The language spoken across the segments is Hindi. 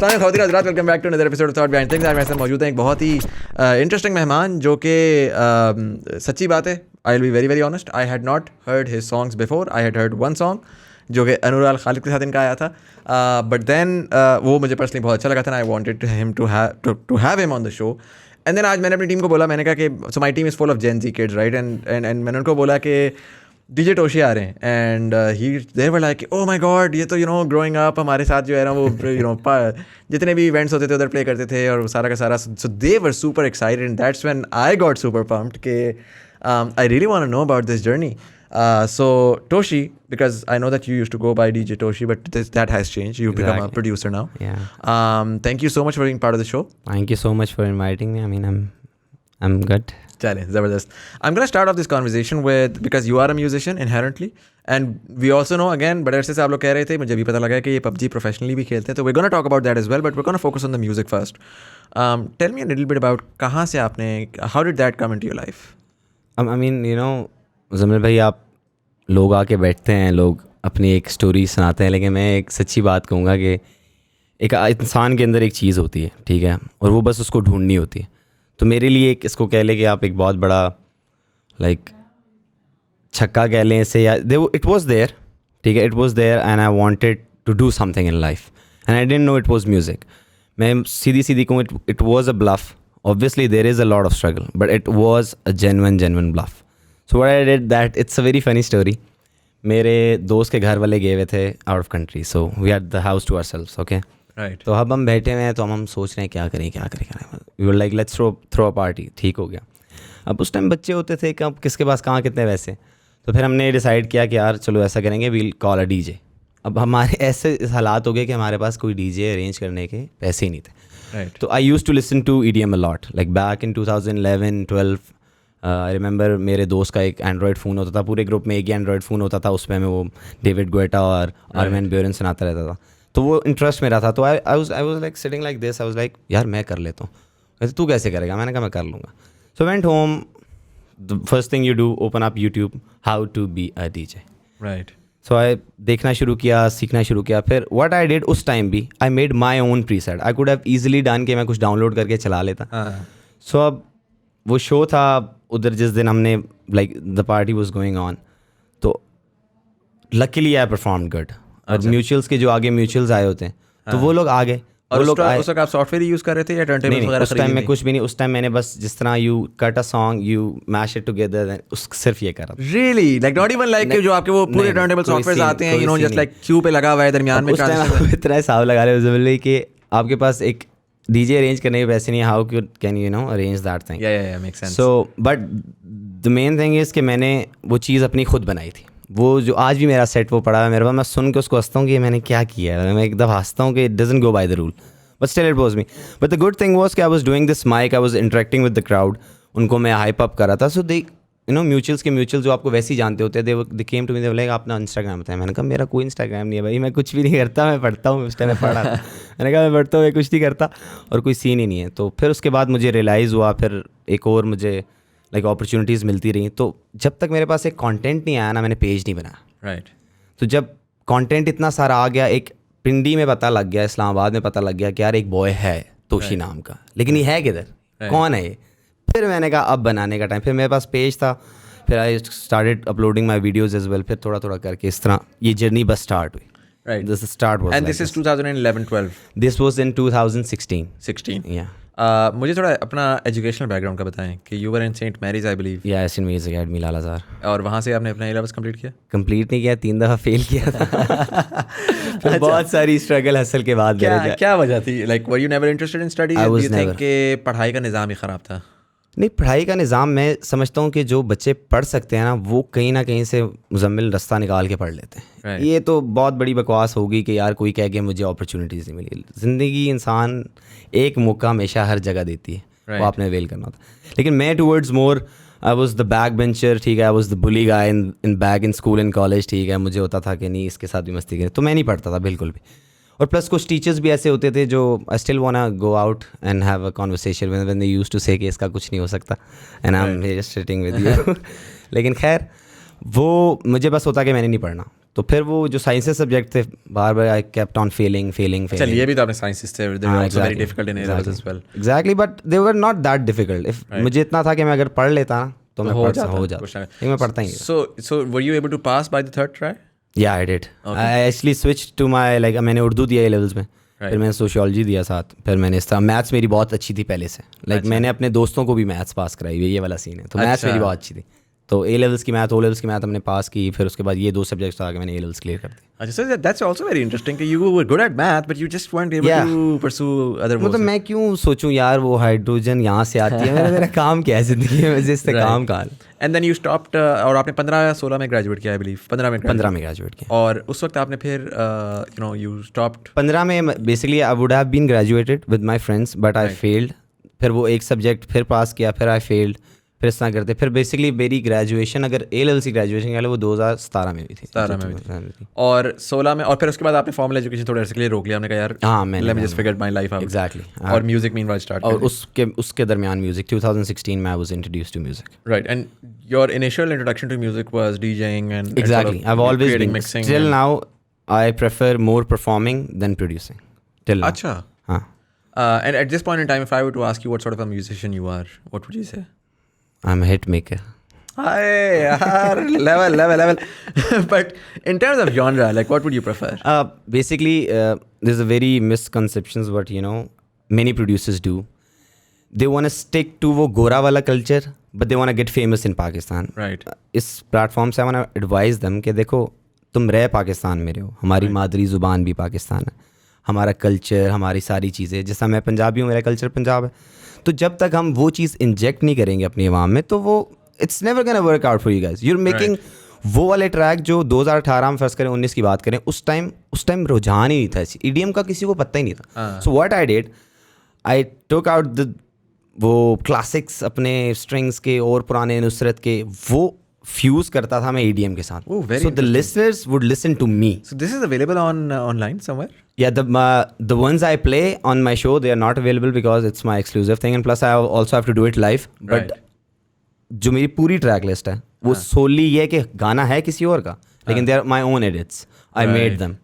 अस्सलाम वालेकुम हज़रात, welcome back to another episode of thought behind things. आज मेरे साथ मौजूद है एक बहुत ही इंटरेस्टिंग मेहमान जो कि सच्ची बात है, I will be very very honest, I had not heard his songs before. I had heard one song जो कि अनुराग खालिद के साथ इनका आया था, बट देन वो मुझे पर्सनली बहुत अच्छा लगा था। I wanted him to have him on the show. And then आज मैंने अपनी टीम को बोला, मैंने कहा कि so my team is full of gen Z kids, right, and मैंने उनको बोला कि डीजे टोशी आ रहे हैं, and he they were like oh my god, ये तो ग्रोइंग अप हमारे साथ जो है ना वो जितने भी इवेंट्स होते थे उधर प्ले करते थे और सारा का सारा, so they were super excited and that's when I got super pumped कि I really want to know about this journey. So Toshi, because I know that you used to go by DJ Toshi, but that has changed. You've become a producer now. Yeah. Thank you so much for being part of the show. Thank you so much for inviting me. I mean, I'm good. Chale, zabardast. I'm going to start off this conversation with, because you are a musician inherently, and we also know, again, बड़े अरसे से आप लोग कह रहे थे, मुझे भी पता लगा कि ये PUBG professionally भी खेलते हैं, तो we're going to talk about that as well, but we're going to focus on the music first. Tell me a little bit about कहाँ से आपने, how did that come into your life? I mean, ज़मीर भाई, आप लोग आके बैठते हैं, लोग अपनी एक स्टोरी सुनाते हैं, लेकिन मैं एक सच्ची बात कहूँगा कि एक इंसान के अंदर एक चीज़ होती है, ठीक है, और वो बस उसको ढूंढनी होती है. तो मेरे लिए एक, इसको कह लें कि आप एक बहुत बड़ा लाइक छक्का कह लें इसे, या इट वॉज देयर, ठीक है, it was there and I wanted to do something in life and I didn't know it was music. मैं सीधी कहूँ, it was a bluff. Obviously there is a lot of struggle, but it was a genuine bluff. So what I did that, it's a very funny story. मेरे दोस्त के घर वाले गए हुए थे out of country, so we had the house to ourselves, okay. Right. तो अब हम बैठे हुए हैं, तो हम सोच रहे हैं क्या करें. We were like let's throw a party. ठीक हो गया. अब उस टाइम बच्चे होते थे कि अब किसके पास कहाँ कितने पैसे, तो फिर हमने डिसाइड किया कि यार चलो ऐसा करेंगे, वील कॉल अ डीजे. अब हमारे ऐसे हालात हो गए कि हमारे पास कोई डीजे अरेंज करने के पैसे ही नहीं थे. राइट. तो I used to listen to EDM a lot, like back in 2011-12. I remember मेरे दोस्त का एक एंड्रॉयड फ़ोन होता था, पूरे ग्रुप में एक ही एंड्रॉयड फ़ोन होता था, उसमें मैं वो डेविड गुएटा और आर्मिन ब्यूरन सुनाता रहता था. तो वो इंटरेस्ट मेरा था. तो आई was like sitting like this, I was like यार मैं कर लेता हूँ. वैसे तू कैसे करेगा? मैंने कहा मैं कर लूँगा. So went home, the first thing you do, open up YouTube, how to be a DJ. Right. So I देखना शुरू किया, सीखना शुरू किया. फिर व्हाट आई डिड उस टाइम भी, I made my own preset. I could have easily done कि मैं कुछ डाउनलोड करके चला लेता. सो अब वो शो था उधर, जिस दिन हमने like the party was going on, तो लकीली आई परफॉर्म गुड. और म्यूचुअल्स के जो आगे म्यूचुअल्स आए होते हैं, तो वो लोग आ गए. और उस वक्त आप सॉफ्टवेयर यूज़ कर रहे थे या टर्नटेबल्स वगैरह? उस टाइम में कुछ भी नहीं. उस टाइम मैंने बस जिस तरह you cut a song, you mash it together, सिर्फ ये करा. Really? Like not even like जो आपके वो पूरे टर्नटेबल सॉफ्टवेयर्स आते हैं, जस्ट लाइक क्यू पे लगा हुआ है दरमियान में. उस टाइम इतना हिसाब लगा रहे हो कि आपके पास एक डीजे अरेंज करने के पैसे नहीं है. How can you arrange that thing? या make sense. So but the main thing is कि मैंने वो चीज़ अपनी खुद बनाई थी. वो जो आज भी मेरा सेट वो पड़ा है मेरे पास, मैं सुन के उसको हंसता हूँ कि मैंने क्या किया है. मैं एकदम हंसता हूँ कि it doesn't go by the rule, but still it was me. But the good thing was कि I was doing this mike, I was interacting with the crowd. उनको मैं हाइप अप कर रहा था. सो दे म्यूचुअल जो आपको वैसे ही जानते होते हैं, they came to me, they like अपना इंस्टाग्राम बताया. मैंने कहा मेरा कोई इंस्टाग्राम नहीं है भाई, मैं कुछ भी नहीं करता, मैं पढ़ता हूँ. उस टाइम मैं पढ़ा था. मैंने कहा मैं पढ़ता हूँ, मैं कुछ नहीं करता, और कोई सीन ही नहीं है. तो फिर उसके बाद मुझे रियलाइज़ हुआ, फिर एक और मुझे लाइक अपॉर्चुनिटीज़ मिलती रही. तो जब तक मेरे पास एक कंटेंट नहीं आया ना, मैंने पेज नहीं बनाया. राइट. तो जब कंटेंट इतना सारा आ गया, एक पिंडी में पता लग गया, इस्लामाबाद में पता लग गया कि यार एक बॉय है तोशी नाम का, लेकिन ये है किधर, कौन है ये? फिर मैंने कहा अब बनाने का टाइम. फिर मेरे पास पेज था, फिर I started uploading my videos as well. फिर थोड़ा करके इस तरह ये जर्नी बस स्टार्ट हुई. Right. This start was. And this is 2011-12. This was in 2016. 16. Yeah. मुझे थोड़ा अपना एजुकेशनल बैकग्राउंड का बताएं कि you were in Saint Mary's, I believe. Yeah, St. Mary's Academy, Lalazar. और वहाँ से आपने अपना A-levels कंप्लीट किया? कंप्लीट नहीं किया, 3 दफ़ा फेल किया था. फिर बहुत सारी स्ट्रगल हसल के बाद. क्या वजह थी? Like were you never interested in studies? I was think never. कि पढ़ाई का निज़ाम ही ख़राब था? नहीं, पढ़ाई का निज़ाम मैं समझता हूँ कि जो बच्चे पढ़ सकते हैं ना, वो कहीं ना कहीं से मुजम्मिल रास्ता निकाल के पढ़ लेते हैं. Right. ये तो बहुत बड़ी बकवास होगी कि यार कोई कह के मुझे अपॉर्चुनिटीज़ नहीं मिली. ज़िंदगी इंसान एक मौका हमेशा हर जगह देती है. Right. वो आपने अवेल करना होता. लेकिन मैं towards more, I was the back bencher, ठीक है, I was the bully guy in back in school in college, ठीक है. मुझे होता था कि नहीं इसके साथ भी मस्ती करें, तो मैं नहीं पढ़ता था बिल्कुल भी. और प्लस कुछ टीचर्स भी ऐसे होते थे जो I still wanna go out and have a conversation when they used to say कि इसका कुछ नहीं हो सकता and I am just sitting with you. लेकिन खैर वो मुझे बस होता कि मैंने नहीं पढ़ना. तो फिर वो जो साइंसेस सब्जेक्ट थे बार बार आई केप्ट ऑन फेलिंग चल ये भी तो आपने साइंसेस थे, they were also very difficult in A-levels as well. Exactly but they were not that difficult if मुझे इतना था कि मैं अगर पढ़ लेता ना तो मैं हो जाता लेकिन मैं पढ़ता ही नहीं। So were you able to pass by the third try? या I did I actually switch to my like मैंने उर्दू दिया A-levels में, फिर मैंने सोशियोलॉजी दिया साथ, फिर मैंने इस तरह मैथ्स मेरी बहुत अच्छी थी पहले से, लाइक मैंने अपने दोस्तों को भी मैथ्स पास कराई हुई, ये वाला सीन है। तो मैथ्स मेरी बहुत अच्छी थी, तो A-levels की मैथ O-levels की मैथ हमने पास की, फिर उसके बाद ये 2 सब्जेक्ट्स आगे मैंने A-levels क्लियर कर दी। अच्छा, so that's also very interesting कि you were good at math but you just weren't able to pursue other मतलब मैं क्यों सोचूं यार वो हाइड्रोजन यहाँ से आती है, मेरा काम क्या है जिंदगी में, जिससे काम कहाँ। And then you stopped और आपने 15-16 में ग्रेजुएट किया, I believe 15 में ग्रेजुएट किया। और उस वक्त आपने फिर you stopped 15 में basically I would have been graduated with my friends but I failed, फिर वो एक सब्जेक्ट फिर पास किया, फिर आई फेल्ड, फिर इस तरह करते, फिर बेसिकली मेरी ग्रेजुएशन अगर A-levels की ग्रेजुएशन के लिए वो 2017 में हुई थी। 17 में हुई थी और 16 में, और फिर उसके बाद आपने फॉर्मल एजुकेशन थोड़े अर्से के लिए रोक लिया, हमने कहा यार हाँ मैंने let me just figure my life out। Exactly और म्यूजिक मीनवाइल स्टार्ट और उसके दरमियान म्यूजिक 2016 में I was introduced to music. Right, and your initial introduction to music was DJing and exactly I have always been, till now I prefer more performing than producing till now. अच्छा, हाँ। And at this point in time if I were to ask you what sort of a musician you are, what would you say? I'm a hit maker. Hey, level. But in terms of genre, like what would you prefer? Basically, there's a very misconceptions what many producers do. They want to stick to वो गोरा वाला culture, but they want to get famous in Pakistan. Right. इस platform से I want to advise them कि देखो तुम रह पाकिस्तान में रहो, हमारी मादरी ज़ुबान भी पाकिस्तान है, हमारा कल्चर, हमारी सारी चीज़ें, जैसा मैं पंजाबी हूँ, मेरा कल्चर पंजाब है, तो जब तक हम वो चीज़ इंजेक्ट नहीं करेंगे अपनी आवाम में तो वो it's never gonna work out for you guys. You're making वो वाले ट्रैक जो 2018 में फर्स्ट करें 19 की बात करें, उस टाइम रुझान ही नहीं था, EDM का किसी को पता ही नहीं था। सो what I did, I took out वो क्लासिक्स अपने स्ट्रिंग्स के और पुराने नुसरत के, वो फ्यूज करता था मैं EDM के साथ, so the listeners would listen to me. So this is available on online somewhere? Yeah, the ones I play on my show, they are not available because it's my exclusive thing, and plus I also have to do it live. But जो मेरी पूरी ट्रैक लिस्ट है वो solely ये कि गाना है किसी और का, लेकिन they are my own edits. I made them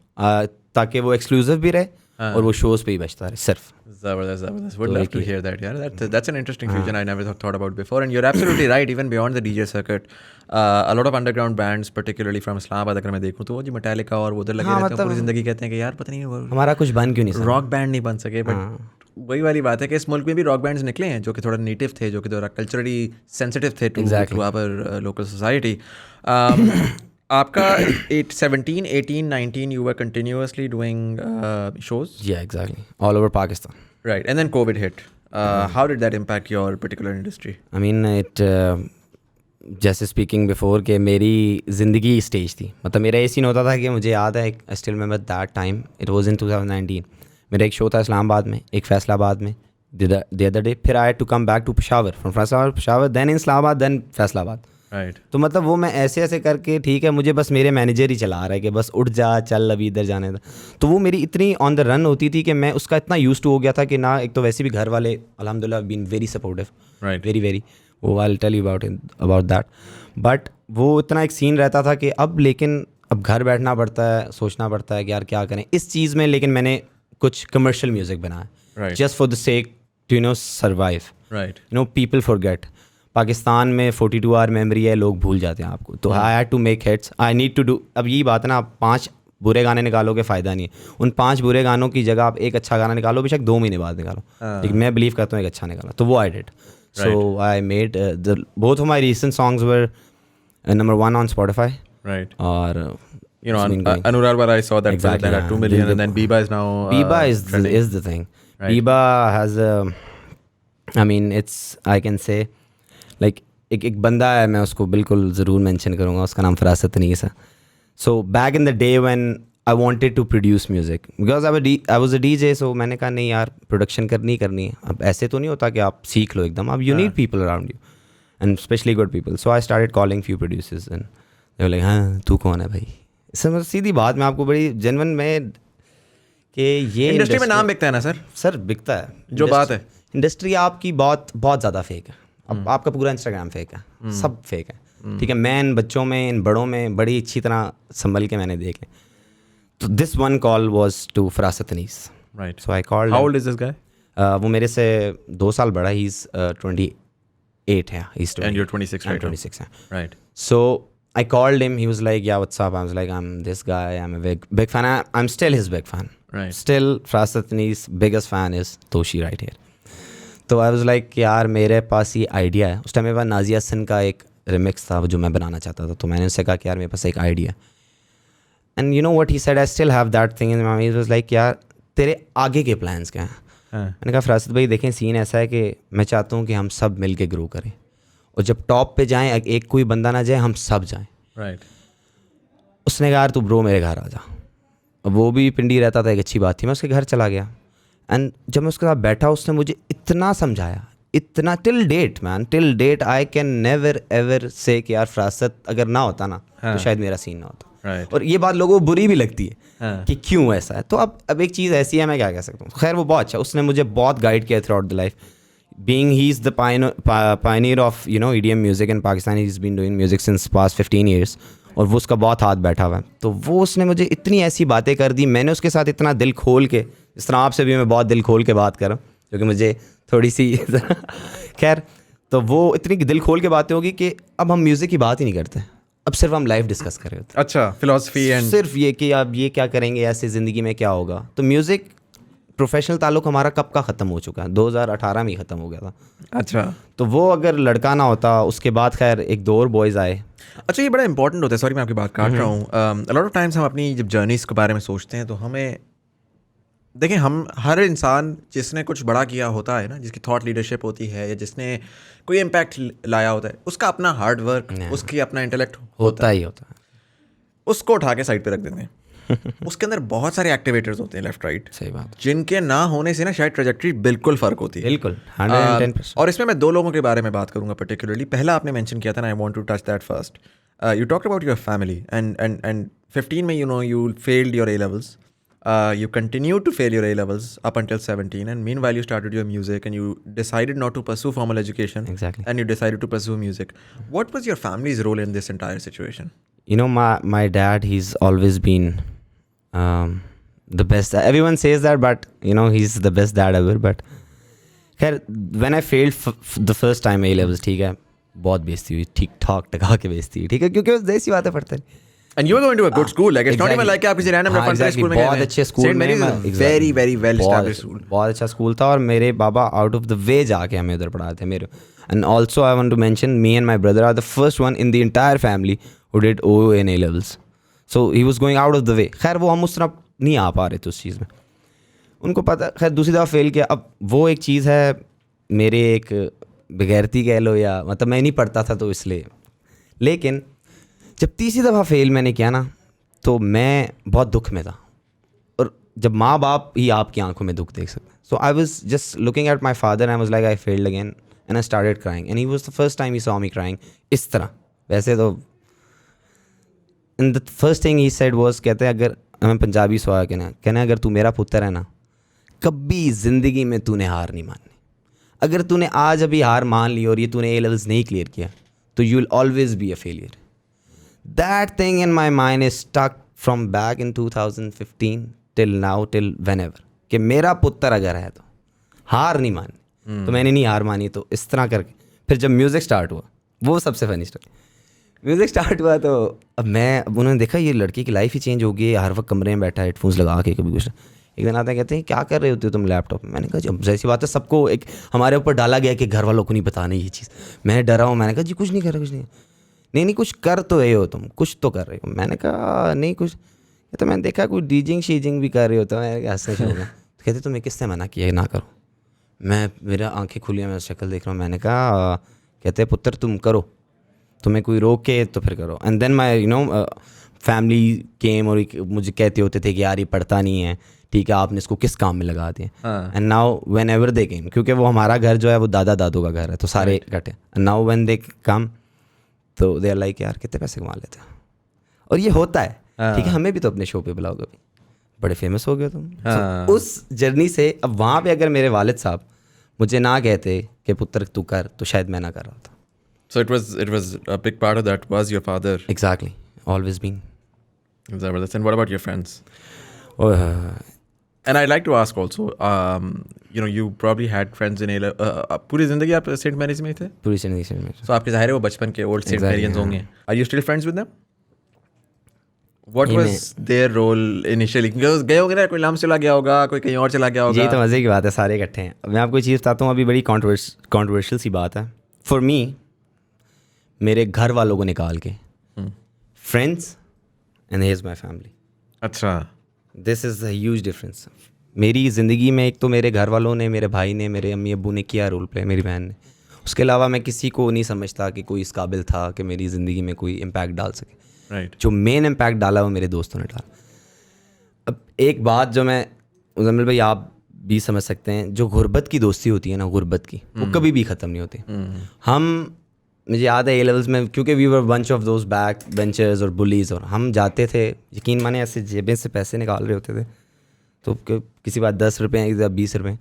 ताकि वो exclusive भी रहे और वो shows पे ही बचता रहे सिर्फ। Zabardast. Would love to hear that. Yeah, that's an interesting fusion I never thought about before. And you're absolutely right. Even beyond the DJ circuit, a lot of underground bands, particularly from Islamabad, अगर मैं देखूँ तो वो जो Metallica और वो उधर लगे रहते हैं पूरी जिंदगी, कहते हैं कि यार पता नहीं वो हमारा कुछ बन क्यों नहीं, रॉक बैंड नहीं बन सके। बट वही वाली बात है कि इस मुल्क में भी रॉक बैंड्स निकले हैं जो कि थोड़ा नेटिव थे, जो कि थोड़ा कल्चरली सेंसिटिव थे टू आवर लोकल सोसाइटी। आपका 17, 18, 19 you were continuously doing shows? Yeah, exactly. All over Pakistan. Right. And then COVID hit. How did that impact your particular industry? I mean, it जैसे स्पीकिंग बिफोर कि मेरी ज़िंदगी स्टेज थी, मतलब मेरा ये सीन होता था कि मुझे याद है, I still remember that time, it was in 2019, मेरा एक शो था इस्लामाबाद में, एक फैसलाबाद में the other day, फिर I had to come back to Peshawar, from Peshawar then in Islamabad then Faisalabad. Right. तो मतलब वो मैं ऐसे करके, ठीक है मुझे बस मेरे मैनेजर ही चला रहा है कि बस उठ जा चल अभी इधर जाने था, तो वो मेरी इतनी ऑन द रन होती थी कि मैं उसका इतना यूज टू हो गया था कि ना, एक तो वैसे भी घर वाले अल्हम्दुलिल्लाह been very supportive, right, very वो I will tell you about that, but वो इतना एक सीन रहता था कि अब घर बैठना पड़ता है, सोचना पड़ता है कि यार क्या करें इस चीज़ में, लेकिन मैंने कुछ कमर्शियल म्यूज़िक बनाया just for the sake to survive. Right, people forget, Pakistan में 42 आवर मेमोरी है, लोग भूल जाते हैं आपको, तो I had to make hits, I need to do. अब यही बात है ना, आप 5 बुरे गाने निकालोगे फ़ायदा नहीं है, उन 5 बुरे गानों की जगह आप एक अच्छा गाना निकालो, बेशक 2 महीने बाद निकालो, लेकिन मैं बिलीव करता हूँ एक अच्छा निकाला, तो वो I did. So I made both of my recent songs were number 1 on Spotify. Right. और Anurag Bara, I saw that exactly, that 2 million, and then Biba is now Biba is the thing. Right. Biba has I mean it's, I can say like एक बंदा है, मैं उसको बिल्कुल ज़रूर मेंशन करूँगा, उसका नाम फरासत अनीस है। So back in the day when I wanted to produce music, because I was a DJ, so मैंने कहा नहीं यार प्रोडक्शन करनी है। अब ऐसे तो नहीं होता कि आप सीख लो एकदम, अब you need people around you and especially good people. So I started calling few producers and they were like, हाँ तू कौन है भाई? इससे सीधी बात, मैं आपको बड़ी जेन्युइन में कि ये इंडस्ट्री में नाम बिकता है ना सर बिकता है जो बात है, इंडस्ट्री आपकी बहुत ज़्यादा फेक है, अब आपका पूरा इंस्टाग्राम फेक है, सब फेक है, ठीक है। मैं इन बच्चों में, इन बड़ों में बड़ी अच्छी तरह संभल के मैंने देख लिया। तो this one call was to Farasat Anees, right. So I called. How old is this guy? वो मेरे से 2 साल बड़ा, ही इज़ 28 है, he's 20, And you're 26 I'm right now. 26 है। Right. So I called him. He was like, "Yeah, what's up?" I was like, "I'm this guy. I'm a big fan. I'm still his big fan. Right. Still, Frasatani's biggest fan is Toshi right here." तो I was like, यार मेरे पास ये आइडिया है। उस टाइम मेरे पास नाजिया हसन का एक रिमिक्स था जो मैं बनाना चाहता था, तो मैंने उससे कहा कि यार मेरे पास एक आइडिया है। And you know what he said, I still have that thing in my mind. Was like, यार तेरे आगे के प्लान्स क्या हैं? मैंने कहा फरासत भाई देखें, सीन ऐसा है कि मैं चाहता हूँ कि हम सब मिल के ग्रो करें, और जब टॉप पे जाएं एक कोई बंदा ना जाए, हम सब जाएं। राइट। उसने कहा यार तू ब्रो मेरे घर आ जा। अब वो भी पिंडी रहता था, एक अच्छी बात थी। मैं उसके घर चला गया, एंड जब मैं उसके साथ बैठा उसने मुझे इतना समझाया, इतना, till date I can never ever say कि यार फरासत अगर ना होता ना तो शायद मेरा सीन ना होता। Right. और ये बात लोगों को बुरी भी लगती है कि क्यों ऐसा है। तो अब एक चीज़ ऐसी है, मैं क्या कह सकता हूँ। खैर वो बहुत अच्छा, उसने मुझे बहुत गाइड किया through out the life, being he's the pioneer of EDM music in Pakistan. He's been doing music since past 15 years, और वो उसका बहुत हाथ बैठा हुआ है। तो वो उसने मुझे इतनी ऐसी बातें कर दी, मैंने उसके साथ इतना दिल खोल के, इस तरह आपसे भी मैं बहुत दिल खोल के बात कर रहा हूँ क्योंकि मुझे थोड़ी सी खैर, तो वो इतनी दिल खोल के बातें होगी कि अब हम म्यूज़िक की बात ही नहीं करते, अब सिर्फ हम लाइफ डिस्कस कर रहे होते। अच्छा, फिलॉसफी एंड सिर्फ ये कि आप ये क्या करेंगे, ऐसे ज़िंदगी में क्या होगा। तो म्यूज़िक प्रोफेशनल ताल्लुक हमारा कब का ख़त्म हो चुका है, 2018 में ही ख़त्म हो गया था। अच्छा। तो वो अगर लड़का ना होता, उसके बाद खैर एक दो और बॉयज़ आए। अच्छा, ये बड़ा इंपॉर्टेंट होता है, सॉरी मैं आपकी बात काट रहा हूँ। अ लॉट ऑफ टाइम्स हम अपनी जब जर्नीज़ के बारे में सोचते हैं तो हमें, देखें, हम हर इंसान जिसने कुछ बड़ा किया होता है ना, जिसकी थॉट लीडरशिप होती है या जिसने कोई इम्पैक्ट लाया होता है, उसका अपना हार्ड वर्क, उसकी अपना इंटेलेक्ट होता ही होता है, उसको उठा के साइड पे रख देते हैं। उसके अंदर बहुत सारे एक्टिवेटर्स होते हैं लेफ्ट राइट, सही बात, जिनके ना होने से ना शायद ट्रेजेक्ट्री बिल्कुल फ़र्क होती है। बिल्कुल 110%। और इसमें मैं 2 लोगों के बारे में बात करूंगा पर्टिकुलरली। पहला आपने मेंशन किया था ना, I want to touch that first. You talked about your family and 15 में you failed your A levels. You continued to fail your A levels up until 17, and meanwhile you started your music and you decided not to pursue formal education. Exactly. And you decided to pursue music. What was your family's role in this entire situation? My dad, he's always been the best. Everyone says that, but he's the best dad ever. But खैर, when I failed the first time A levels, ठीक है, बहुत बेइज्जती हुई, ठीक ठाक टका के बेइज्जती हुई, ठीक है, क्योंकि उस जैसी बातें पढ़ते हैं। And you were going to a good school, like it's not even like आप किसी random reference school में गए। बहुत अच्छे स्कूल में, very very well established school, बहुत अच्छा स्कूल था। और मेरे बाबा आउट ऑफ द वे जाके हमें उधर पढ़ाए थे मेरे। And also I want to mention, me and my brother are the first one in the entire family who did OO in A levels, so he was going out of the way. खैर वो हम उस तरह नहीं आ पा रहे थे उस चीज़ में, उनको पता। खैर दूसरी दफ़ा फेल किया। अब वो एक चीज़ है, मेरे एक बगैरती कह लो, या मतलब मैं नहीं पढ़ता था तो इसलिए। लेकिन जब तीसरी दफ़ा फेल मैंने किया ना, तो मैं बहुत दुख में था। और जब माँ बाप ही आपकी आंखों में दुख देख सकते हैं, so I was just looking at my father, I was like I failed again and I started crying, and he was the first time he saw me crying इस तरह। वैसे तो in the first thing he said was, कहते हैं, अगर हमें पंजाबी सुहा कहना अगर तू मेरा पुत्र है ना, कभी ज़िंदगी में तूने हार नहीं माननी। अगर तूने आज अभी हार मान ली और ये तूने A levels नहीं क्लियर किया, तो you will always be a failure. That thing in my mind is stuck from back in 2015 till now, till whenever, कि मेरा पुत्र अगर है तो हार नहीं मानी। तो मैंने नहीं हार मानी। तो इस तरह करके फिर जब म्यूज़िक स्टार्ट हुआ, वो सबसे फनी स्टोरी, म्यूज़िक स्टार्ट हुआ तो अब उन्होंने देखा ये लड़की की लाइफ ही चेंज हो गई है, हर वक्त कमरे में बैठा है हेडफोन्स लगा के, कभी कुछ। एक दिन आते हैं, कहते हैं क्या कर रहे होते हो तुम लैपटॉप में? मैंने कहा जब जैसी बात है, सबको एक हमारे ऊपर डाला गया कि घर वालों को नहीं बताना ये चीज़। मैं डरा हूँ। मैंने कहा जी कुछ नहीं कर रहा, कुछ नहीं। नहीं कुछ कर तो रहे हो तुम, कुछ तो कर रहे हो। मैंने कहा नहीं कुछ। तो मैंने देखा कोई डीजिंग शीजिंग भी कर रहे हो, तो मैं हंसने शुरू हो गया। तो कहते तुम्हें किसने मना किया ना करो? मेरा आंखें खुली हैं, मैं शक्ल देख रहा हूँ। मैंने कहा, कहते पुत्र तुम करो, तुम्हें कोई रोके तो फिर करो। And then my family came, और मुझे कहते होते थे कि यार ये पढ़ता नहीं है, ठीक है, आपने इसको किस काम में लगा दिया। And now whenever they came, क्योंकि वो हमारा घर जो है वो दादा दादू का घर है, तो सारे इकट्ठे। एंड नाउ व्हेन दे कम, तो दे आर लाइक यार कितने पैसे कमा लेते हैं। और ये होता है, ठीक है, हमें भी तो अपने शो पे बुलाओ, कभी बड़े फेमस हो गए तुम। उस जर्नी से अब वहाँ पे अगर मेरे वालिद साहब मुझे ना कहते कि पुत्र तू कर, तो शायद मैं ना कर रहा था. So it was a big part of that was your father. Exactly, always been. Zabardast. And what about your friends? Oh, And I'd like to ask also, you probably had friends in पूरी ज़िंदगी आप सेंट मैरीज में ही थे? पूरी जिंदगी में. So आपके ज़ाहिर है वो बचपन के ओल्ड सेंट Exactly, मैरियंस हाँ. होंगे. Are you still friends with them? What ये was their role initially? Because गए होंगे ना, कोई लाम चला गया होगा, कोई कहीं और चला गया होगा. ये तो मज़े की बात है, सारे इकट्ठे हैं. मैं आपको एक चीज़ बताता हूँ, अभी बड़ी कॉन्ट्रोवर्शियल सी बात है. फॉर मी, मेरे घर वालों को निकाल के friends and here's my family. अच्छा. This is a huge difference. मेरी ज़िंदगी में एक तो मेरे घर वालों ने, मेरे भाई ने, मेरे अम्मी अब्बू ने किया रोल प्ले, मेरी बहन ने. उसके अलावा मैं किसी को नहीं समझता कि कोई इस काबिल था कि मेरी ज़िंदगी में कोई इम्पैक्ट डाल सके. राइट. जो मेन इम्पैक्ट डाला वो मेरे दोस्तों ने डाला. अब एक बात जो मैं, मुज़म्मिल भाई आप भी समझ सकते हैं, जो गुर्बत की दोस्ती होती है ना, गुर्बत की, वो कभी भी ख़त्म नहीं होती. हम, मुझे याद है ए लेवल्स में, क्योंकि we were bunch of those back benchers और बुलीज, और हम जाते थे, यकीन माने ऐसे जेबें से पैसे निकाल रहे होते थे, तो किसी बात 10 रुपये या 20 रुपये,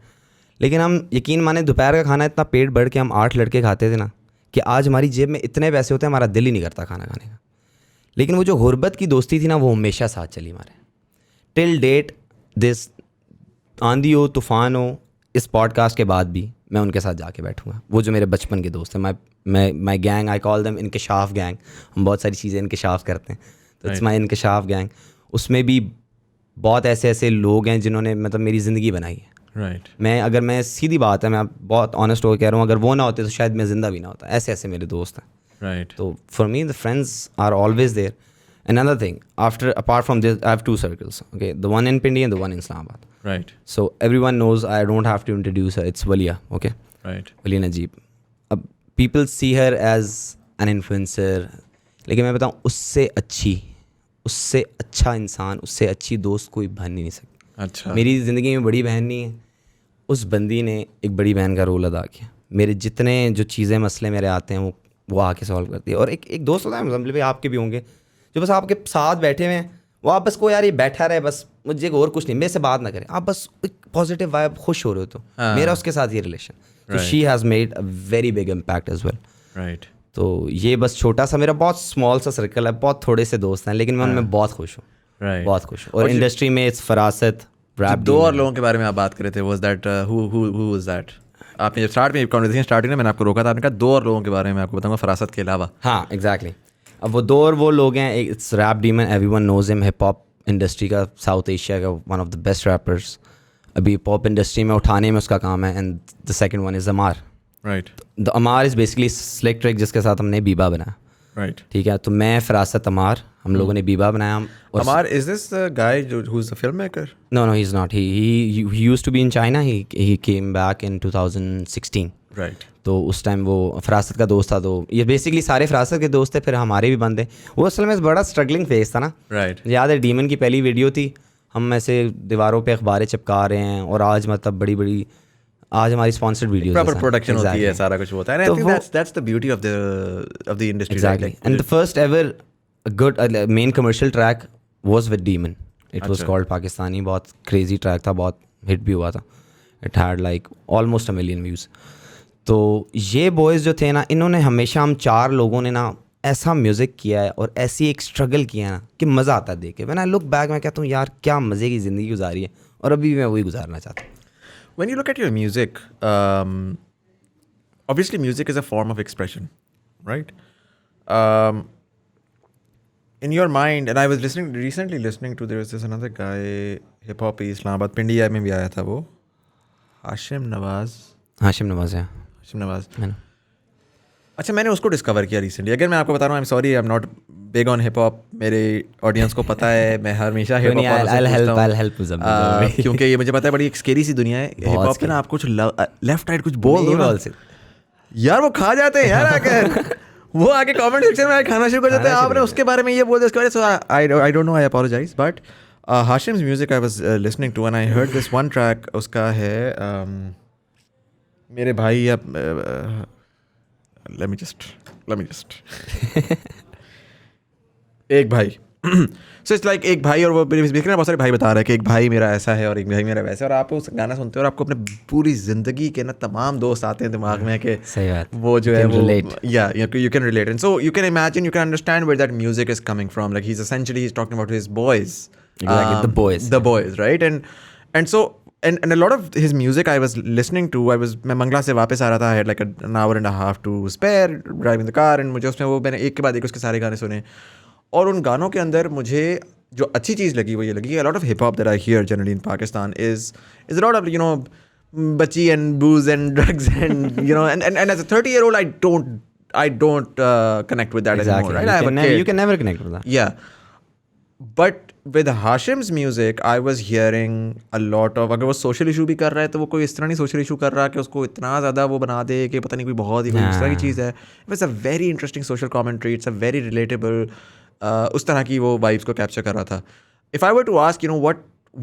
लेकिन हम यकीन माने दोपहर का खाना इतना पेट भर के हम 8 लड़के खाते थे ना, कि आज हमारी जेब में इतने पैसे होते हैं हमारा दिल ही नहीं करता खाना खाने का. लेकिन वो जो गुर्बत की दोस्ती थी ना, वो हमेशा साथ चली हमारे टिल डेट. दिस आंधी हो तूफ़ान हो, इस पॉडकास्ट के बाद भी मैं उनके साथ जाके बैठूंगा. वो जो मेरे बचपन के दोस्त हैं, my gang, I call them इनकशाफ गैंग. हम बहुत सारी चीज़ें इनकशाफ करते हैं, तो इट्स माई इनकशाफ गैंग. उसमें भी बहुत ऐसे ऐसे लोग हैं जिन्होंने मतलब मेरी ज़िंदगी बनाई है. राइट. मैं सीधी बात है, मैं बहुत ऑनेस्ट होकर कह रहा हूँ, अगर वो ना होते तो शायद मैं ज़िंदा भी ना होता. ऐसे ऐसे मेरे दोस्त हैं. Right. So for me, the friends are always there. Another thing, apart from this, I have 2 circles. Okay, the one in Pindi and the one in Islamabad. Right. So everyone knows. I don't have to introduce her. It's Walia. Okay. Right. Walia Najeeb. People see her as an influencer. लेकिन मैं बताऊँ, उससे अच्छा इंसान, उससे अच्छी दोस्त कोई बन ही नहीं सकता. अच्छा. मेरी ज़िंदगी में बड़ी बहन नहीं है, उस बंदी ने एक बड़ी बहन का रोल अदा किया. मेरे जितने जो चीज़ें मसले मेरे आते हैं वो आके सॉल्व करती है. और एक दोस्त होता है, मुझे भाई आपके भी होंगे, जो बस आपके साथ बैठे हुए हैं, वो आप बस को यार ये बैठा रहे, बस मुझे और कुछ नहीं, मेरे से बात ना करें, आप बस एक पॉजिटिव वाइब, खुश हो रहे हो. तो मेरा उसके साथ ये रिलेशन, तो she has made a very big impact as well. Right. तो ये बस छोटा सा, मेरा बहुत स्मॉल सा सर्कल है, बहुत थोड़े से दोस्त हैं, लेकिन मैं उनमें बहुत खुश हूँ. Right. बहुत खुश हूँ. और इंडस्ट्री में इट्स फरासत, रैप. 2 और लोगों के बारे में आप बात कर रहे थे. Was that who was that? आपने जब स्टार्ट में कन्वर्सेशन स्टार्ट हुई ना, मैंने आपको रोका था, आपने कहा 2 और लोगों के बारे में आपको बताऊंगा फरासत के अलावा. हाँ, एग्जैक्टली. अब वो 2 और वो लोग हैं. It's Rap Demon, everyone knows him, hip hop industry का, साउथ एशिया का one of the best rappers. अभी पॉप इंडस्ट्री में उठाने में उसका काम है. And the second one is Amar. Right. The Amar is basically slick trick, जिसके साथ हमने बीबा बनाया. राइट. ठीक है, तो मैं फरासत अमार, हम लोगों ने बीबा बनाया. Amar, is this the guy who is the film maker? No, he is not. He used to be in China. He came back in 2016. Right. तो उस टाइम वो फरासत का दोस्त था. तो ये बेसिकली सारे फरासत के दोस्त थे, फिर हमारे भी बंदे. वो असल में बड़ा स्ट्रगलिंग फेज था ना. राइट. याद है डीमन की पहली वीडियो थी, हम ऐसे दीवारों पे अखबारें चिपका रहे हैं, और आज मतलब बड़ी आज हमारी स्पॉन्सर्ड वीडियो, प्रॉपर प्रोडक्शन होती है, सारा कुछ होता है. I think that's the beauty of the industry. Exactly. And the first ever good main commercial track was with demon. It was called Pakistani. बहुत क्रेजी ट्रैक था, बहुत हिट भी हुआ था. It had like almost 1 million views. तो ये बॉयज़ जो थे ना, इन्होंने हमेशा, हम 4 लोगों ने ना ऐसा म्यूज़िक किया है और ऐसी एक स्ट्रगल किया है ना कि मज़ा आता है देख के. व्हेन आई लुक बैक, मैं कहता हूँ यार क्या मज़े की ज़िंदगी गुजारी है, और अभी मैं वही गुजारना चाहता हूँ. When you look at your music, obviously music is a form of expression, right? In your mind, and I was recently listening to, there was this another guy, hip hop Islamabad, Pindiya में भी आया था वो, हाशिम नवाज. अच्छा, मैंने उसको डिस्कवर किया रिसेंटली. अगर मैं आपको बता रहा हूँ, I am sorry, I am not big on hip hop. मेरे ऑडियंस को पता है, मैं हमेशा हिप हॉप क्योंकि ये मुझे पता है बड़ी एक स्केरी सी दुनिया है हिप हॉप की ना. आप कुछ लेफ्ट राइट कुछ बोल दो ना यार, वो खा जाते हैं यार आकर. वो आके कमेंट सेक्शन में खाना शुरू कर देते हैं. आपने उसके बारे में ये बोल दिया, उसके बारे में. I don't know, I apologize. But Hashim's music I was listening to and I heard this one track. उसका है मेरे भाई, let me just एक भाई, सो इट्स लाइक एक भाई और वो बेसिकली बहुत सारे भाई बता रहे हैं कि एक भाई मेरा ऐसा है और एक भाई मेरा वैसा है, और आप उस गाना सुनते हो और आपको अपने पूरी ज़िंदगी के ना तमाम दोस्त आते हैं दिमाग में कि सही बात, वो जो है वो relate. you can relate, and so you can imagine, you can understand where that music is coming from. Like he's talking about his boys, Exactly, the boys. Right? And so and a lot of his music I was listening to, मैं मंगला से वापस आ रहा था, I had like an hour and a half to spare driving the car, and मुझे उसमें वो मैंने एक के बाद एक उसके सारे गाने सुने, और उन गानों के अंदर मुझे जो अच्छी चीज़ लगी वो ये लगी, a lot of hip hop that I hear generally in Pakistan is a lot of, you know, bachi and booze and drugs and, you know, and as a 30-year-old I don't connect with that Exactly. anymore, right? I have a kid. You can never connect with that. Yeah. But with Hashim's music, I was hearing a lot of, अगर वो सोशल इशू भी कर रहा है तो वो कोई इस तरह नहीं सोशल इशू कर रहा कि उसको इतना ज़्यादा वो बना दे कि पता नहीं कोई बहुत ही कोई इस तरह की चीज़ है. It's a very interesting social commentary. It's a very relatable. उस तरह की वो वाइब्स को कैप्चर कर रहा था. If I were to ask, you know,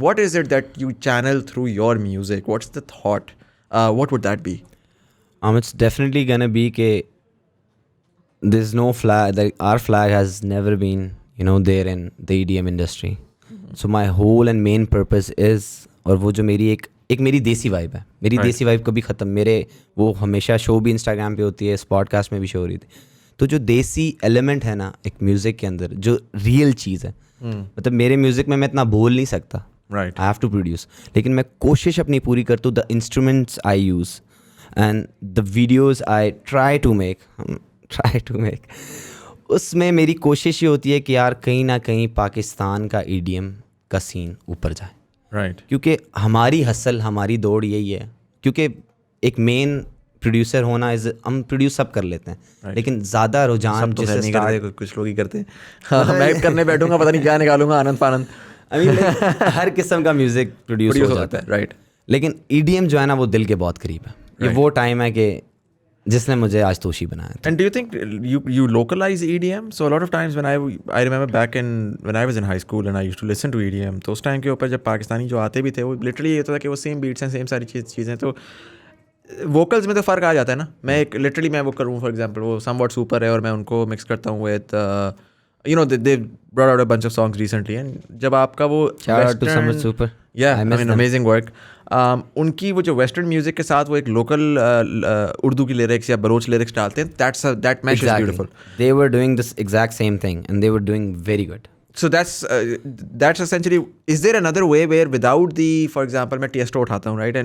what is it that you channel through your music? What's the thought? What would that be? It's definitely gonna be ke there's no flag, like our flag has never been, you know, there in the EDM industry. So my whole and main purpose is, और वो जो मेरी एक मेरी देसी वाइब है, मेरी देसी वाइब कभी ख़त्म, मेरे वो हमेशा शो भी इंस्टाग्राम पे होती है, इस पॉडकास्ट में भी शो हो रही थी, तो जो देसी एलिमेंट है ना एक म्यूज़िक के अंदर, जो रियल चीज़ है, मतलब मेरे म्यूज़िक में मैं इतना बोल नहीं सकता, Right. I have to produce, लेकिन मैं कोशिश अपनी पूरी करता हूँ, the instruments I use and the videos I try to make, उसमें मेरी कोशिश ये होती है कि यार कहीं ना कहीं पाकिस्तान का EDM का सीन ऊपर जाए, Right. क्योंकि हमारी हसल, हमारी दौड़ यही है, क्योंकि एक मेन प्रोड्यूसर होना इज, हम प्रोड्यूस सब कर लेते हैं, लेकिन ज़्यादा रुझान तो जिससे नहीं करते, कुछ लोग ही करते हैं. हाँ, मैं करने बैठूंगा पता नहीं क्या निकालूंगा, आनंद पानंद. I mean, like, हर किस्म का म्यूज़िक प्रोड्यूस हो जाता है, राइट. लेकिन EDM जो है ना वो दिल के बहुत करीब है. ये वो टाइम है कि जिसने मुझे आज तोशी बनाया था. And do you think you localize EDM? So a lot of times when I remember back when I was in high school and I used to listen to EDM, तो उस टाइम के ऊपर जब पाकिस्तानी जो आते भी थे वो लिटरली ये होता था कि वो सेम बीट्स हैं, सेम सारी चीज़ें, तो वोकल्स में तो फ़र्क आ जाता है ना. मैं एक लिटरली मैं वो करूँ फॉर एग्जांपल, वो समवॉट सुपर है और मैं उनको मिक्स करता हूँ with you know they brought out a bunch of songs recently, and जब आपका वो Shout out to Samwhat Super. I mean amazing work. उनकी वो जो वेस्टर्न म्यूजिक के साथ वो एक लोकल उर्दू की लिरिक्स या बलोच लिरिक्स डालते हैं, that mesh is beautiful. They were doing this exact same thing and they were doing very good. So that's essentially, is there another way where without the, for example मैं Tiesto उठाता हूँ, right,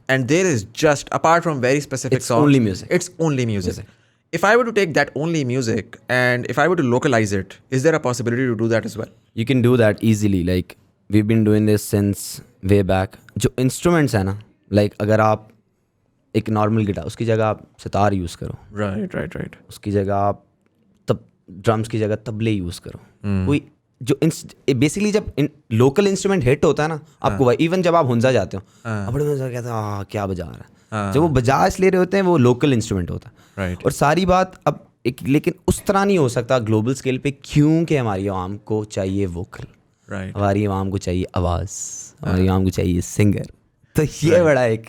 and there is just apart from very specific It's songs, only music. it's only music. If I were to take that only music and if I were to localize it, is there a possibility to do that as well? You can do that easily. Like we've been doing this since way back. जो instruments है ना, like अगर आप एक नॉर्मल गिटार, उसकी जगह आप सितार यूज़ करो, right. उसकी जगह आप तब ड्रम्स की जगह तबले यूज़ करो. कोई जो बेसिकली जब लोकल इंस्ट्रूमेंट हिट होता है ना, आपको इवन जब आप हुंजा जाते हो, बड़े मजा कहते हैं क्या बजा रहा है, जब वो बजा इसलिए रहे होते हैं वो लोकल इंस्ट्रूमेंट होता है. Right. और सारी बात अब लेकिन उस तरह नहीं हो सकता ग्लोबल स्केल पे, क्योंकि हमारी आवाम को चाहिए वोकल, Right. हमारी आवाम को चाहिए आवाज़, हमारी आवाम को चाहिए सिंगर. तो ये बड़ा एक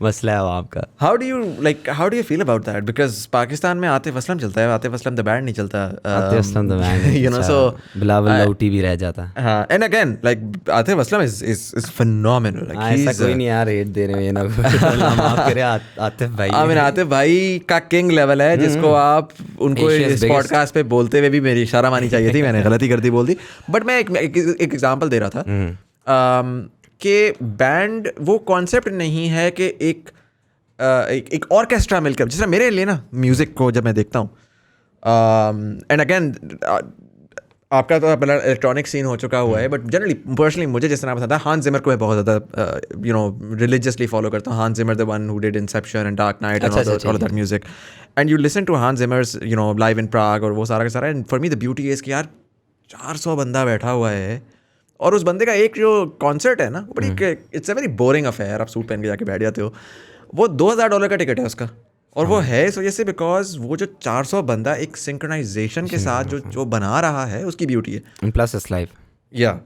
मसला है आवाम का. How do you feel about that? Because Pakistan में आतिफ असलम चलता है, आतिफ असलम द बैंड नहीं चलता. Atif Aslam the band, you know, so Bilawal लौटी भी रह जाता है. हाँ, and again like Atif Aslam is phenomenal. Like ऐसा कोई नहीं यार रेट दे रहे हैं ना, माफ करें आतिफ भाई. I mean आतिफ भाई का किंग लेवल है, जिसको आप उनको इस पॉडकास्ट पे बोलते हुए भी मेरी शर्म आनी चाहिए थी, मैंने गलती कर दी बोल दी. बट मैं एक एग्जांपल दे रहा था कि बैंड वो कॉन्सेप्ट नहीं है कि एक ऑर्केस्ट्रा मिलकर, जिस तरह मेरे लिए ना म्यूज़िक को जब मैं देखता हूँ, एंड अगेन आपका तो अपना इलेक्ट्रॉनिक सीन हो चुका हुआ है, बट जनरली पर्सनली मुझे जिस तरह पसंद था, हांस जिमर को मैं बहुत ज़्यादा रिलीजियसली फॉलो करता हूँ. Hans Zimmer the one who did Inception and Dark Knight and all that music, and you listen to Hans Zimmer's live in Prague और वो सारा का सारा. And for me the beauty is कि यार 400 बंदा बैठा हुआ है और उस बंदे का एक जो कॉन्सर्ट है ना, वो बड़ी it's a very boring affair. आप सूट पहन के जाके बैठ जाते हो, वो $2000 का टिकट है उसका, और वो है इस वजह से बिकॉज वो जो 400 बंदा एक सिंक्रोनाइजेशन के साथ जो बना रहा है उसकी ब्यूटी है. Plus it's live. या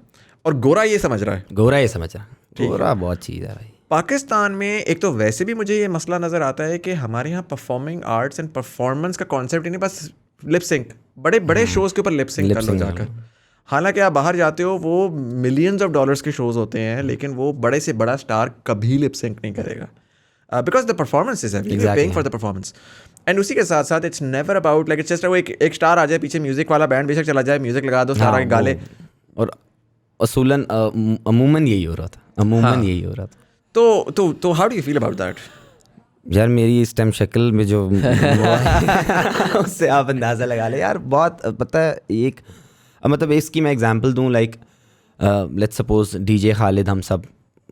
और गोरा ये समझ रहा है, गोरा बहुत चीज़ है भाई. पाकिस्तान में एक तो वैसे भी मुझे ये मसला नज़र आता है कि हमारे यहाँ परफॉर्मिंग आर्ट्स एंड परफॉर्मेंस का कॉन्सेप्ट ही नहीं, बस लिप सिंक, बड़े बड़े शोज़ के ऊपर लिप सिंक कर लो जाकर. हालांकि आप बाहर जाते हो वो मिलियंस ऑफ डॉलर्स के शोज होते हैं, लेकिन वो बड़े से बड़ा स्टार कभी लिप सिंक नहीं करेगा, because the performance is everything, you are paying for the performance. And उसी के साथ साथ it's never about like it's just वो एक स्टार आ जाए पीछे, म्यूजिक वाला बैंड बेशक चला जाए, म्यूजिक लगा दो, सारा गा ले. और असूलन अमूमन यही हो रहा था, अमूमन यही हो रहा था. तो how do you feel about that? यार मेरी इस टाइम शक्ल में जो उससे आप अंदाज़ा लगा ले यार. बहुत पता है एक मतलब इसकी मैं एग्जांपल दूं, like let's suppose DJ Khaled, हम सब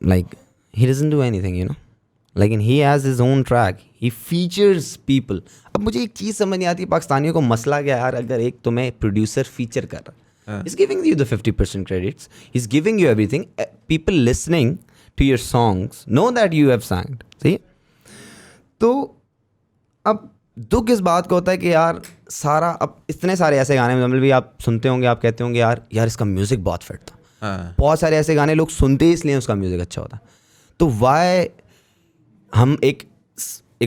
like he doesn't do anything, you know, लेकिन he has his own track, he features people. अब मुझे एक चीज़ समझ नहीं आती पाकिस्तानियों को मसला क्या यार, अगर एक तुम्हें प्रोड्यूसर फीचर कर रहा है, he's giving you the 50% credits, he's giving you everything, people listening to your songs know that you have sang. See, तो अब दुख इस बात का होता है कि यार सारा, अब इतने सारे ऐसे गाने मतलब भी आप सुनते होंगे, आप कहते होंगे यार इसका म्यूज़िक बहुत फिट था. बहुत सारे ऐसे गाने लोग सुनते इसलिए उसका म्यूज़िक अच्छा होता. तो वाई हम एक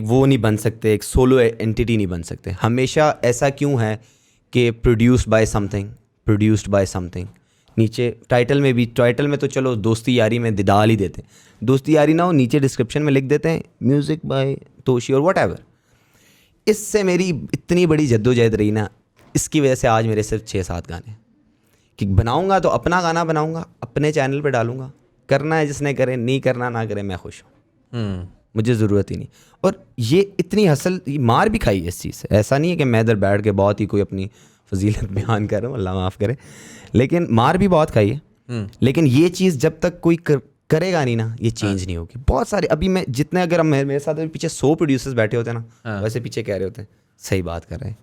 वो नहीं बन सकते, एक सोलो एंटिटी नहीं बन सकते. हमेशा ऐसा क्यों है कि प्रोड्यूस्ड बाय समथिंग, नीचे टाइटल में तो चलो दोस्ती यारी में डाल ही देते हैं, दोस्ती यारी ना हो नीचे डिस्क्रिप्शन में लिख देते हैं म्यूज़िक बाय तोशी और व्हाटएवर. इससे मेरी इतनी बड़ी जद्दोजहद रही ना, इसकी वजह से आज मेरे सिर्फ 6-7 गाने कि बनाऊंगा तो अपना गाना बनाऊंगा, अपने चैनल पे डालूंगा, करना है जिसने करे, नहीं करना ना करे, मैं खुश हूँ, मुझे ज़रूरत ही नहीं. और ये इतनी हसल मार भी खाई इस चीज़ से. ऐसा नहीं है कि मैं इधर बैठ के बहुत ही कोई अपनी फजीलत बयान कर रहा हूँ, अल्लाह माफ़ करे, लेकिन मार भी बहुत खाई है. लेकिन ये चीज़ जब तक कोई करेगा नहीं ना, ये चेंज नहीं होगी. बहुत सारे अभी मैं जितने, अगर मेरे साथ पीछे 100 प्रोड्यूसर्स बैठे होते हैं ना, वैसे पीछे कह रहे होते हैं सही बात कर रहे हैं,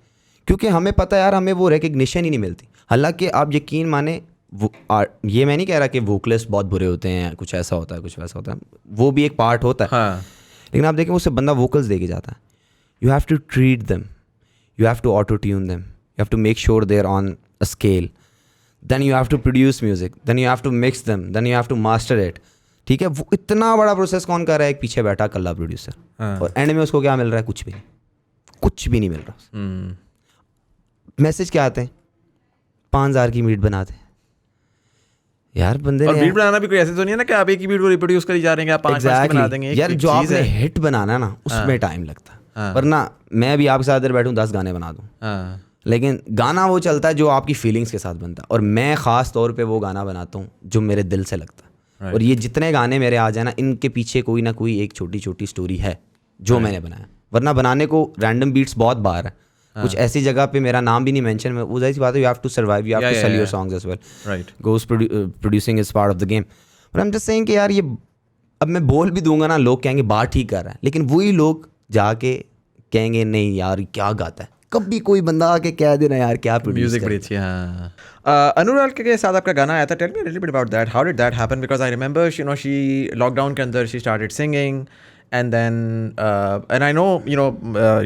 क्योंकि हमें पता है यार हमें वो रिकग्निशन ही नहीं मिलती. हालांकि आप यकीन माने ये मैं नहीं कह रहा कि वोकलिस्ट बहुत बुरे होते हैं, कुछ ऐसा होता है कुछ वैसा होता है, वो भी एक पार्ट होता है. लेकिन आप देखें उससे बंदा वोकल्स दे के जाता है. You have to treat them, you have to auto tune them, you have to make sure they're on a scale, then you have to produce music, then you have to mix them, then you have to master it. ठीक है, वो इतना बड़ा प्रोसेस कौन कर रहा है? एक पीछे बैठा कल्ला प्रोड्यूसर. और एंड में उसको क्या मिल रहा है? कुछ भी नहीं मिल रहा. मैसेज क्या आते हैं? 5,000 की बीट बनाते हैं यार बंदे. और बीट बनाना भी कोई ऐसे तो नहीं है ना कि आप एक ही बीट को रिप्रोड्यूस करी जा रहे हैं, आप 5 बना देंगे. यार जो आपने हिट बनाना ना, उसमें टाइम लगता है. वरना मैं भी आपके साथ इधर बैठूं 10 गाने बना दूं, लेकिन गाना वो चलता है जो आपकी फीलिंग्स के साथ बनता है. और मैं ख़ास तौर पे वो गाना बनाता हूँ जो मेरे दिल से लगता है. और ये जितने गाने मेरे आ जाए ना, इनके पीछे कोई ना कोई एक छोटी छोटी स्टोरी है जो मैंने बनाया. वरना बनाने को रैंडम बीट्स बहुत बाहर है, कुछ ऐसी जगह पे मेरा नाम भी नहीं मेंशन है. वो ऐसी बात है, you have to survive, you have to sell your songs as well. Right, ghost producing is part of the game. But I am just saying कि यार ये अब मैं बोल भी दूंगा ना, लोग कहेंगे बात ठीक कर रहा है, लेकिन वही लोग जाके कहेंगे नहीं यार क्या गाता है. कभी कोई बंदा आके कह देना यार क्या म्यूजिक बड़ी अच्छी है. अनुराग के साथ आपका गाना आया था. Tell me a little bit about that. How did that happen? Because I remember she lockdown के अंदर she started singing, and then and I know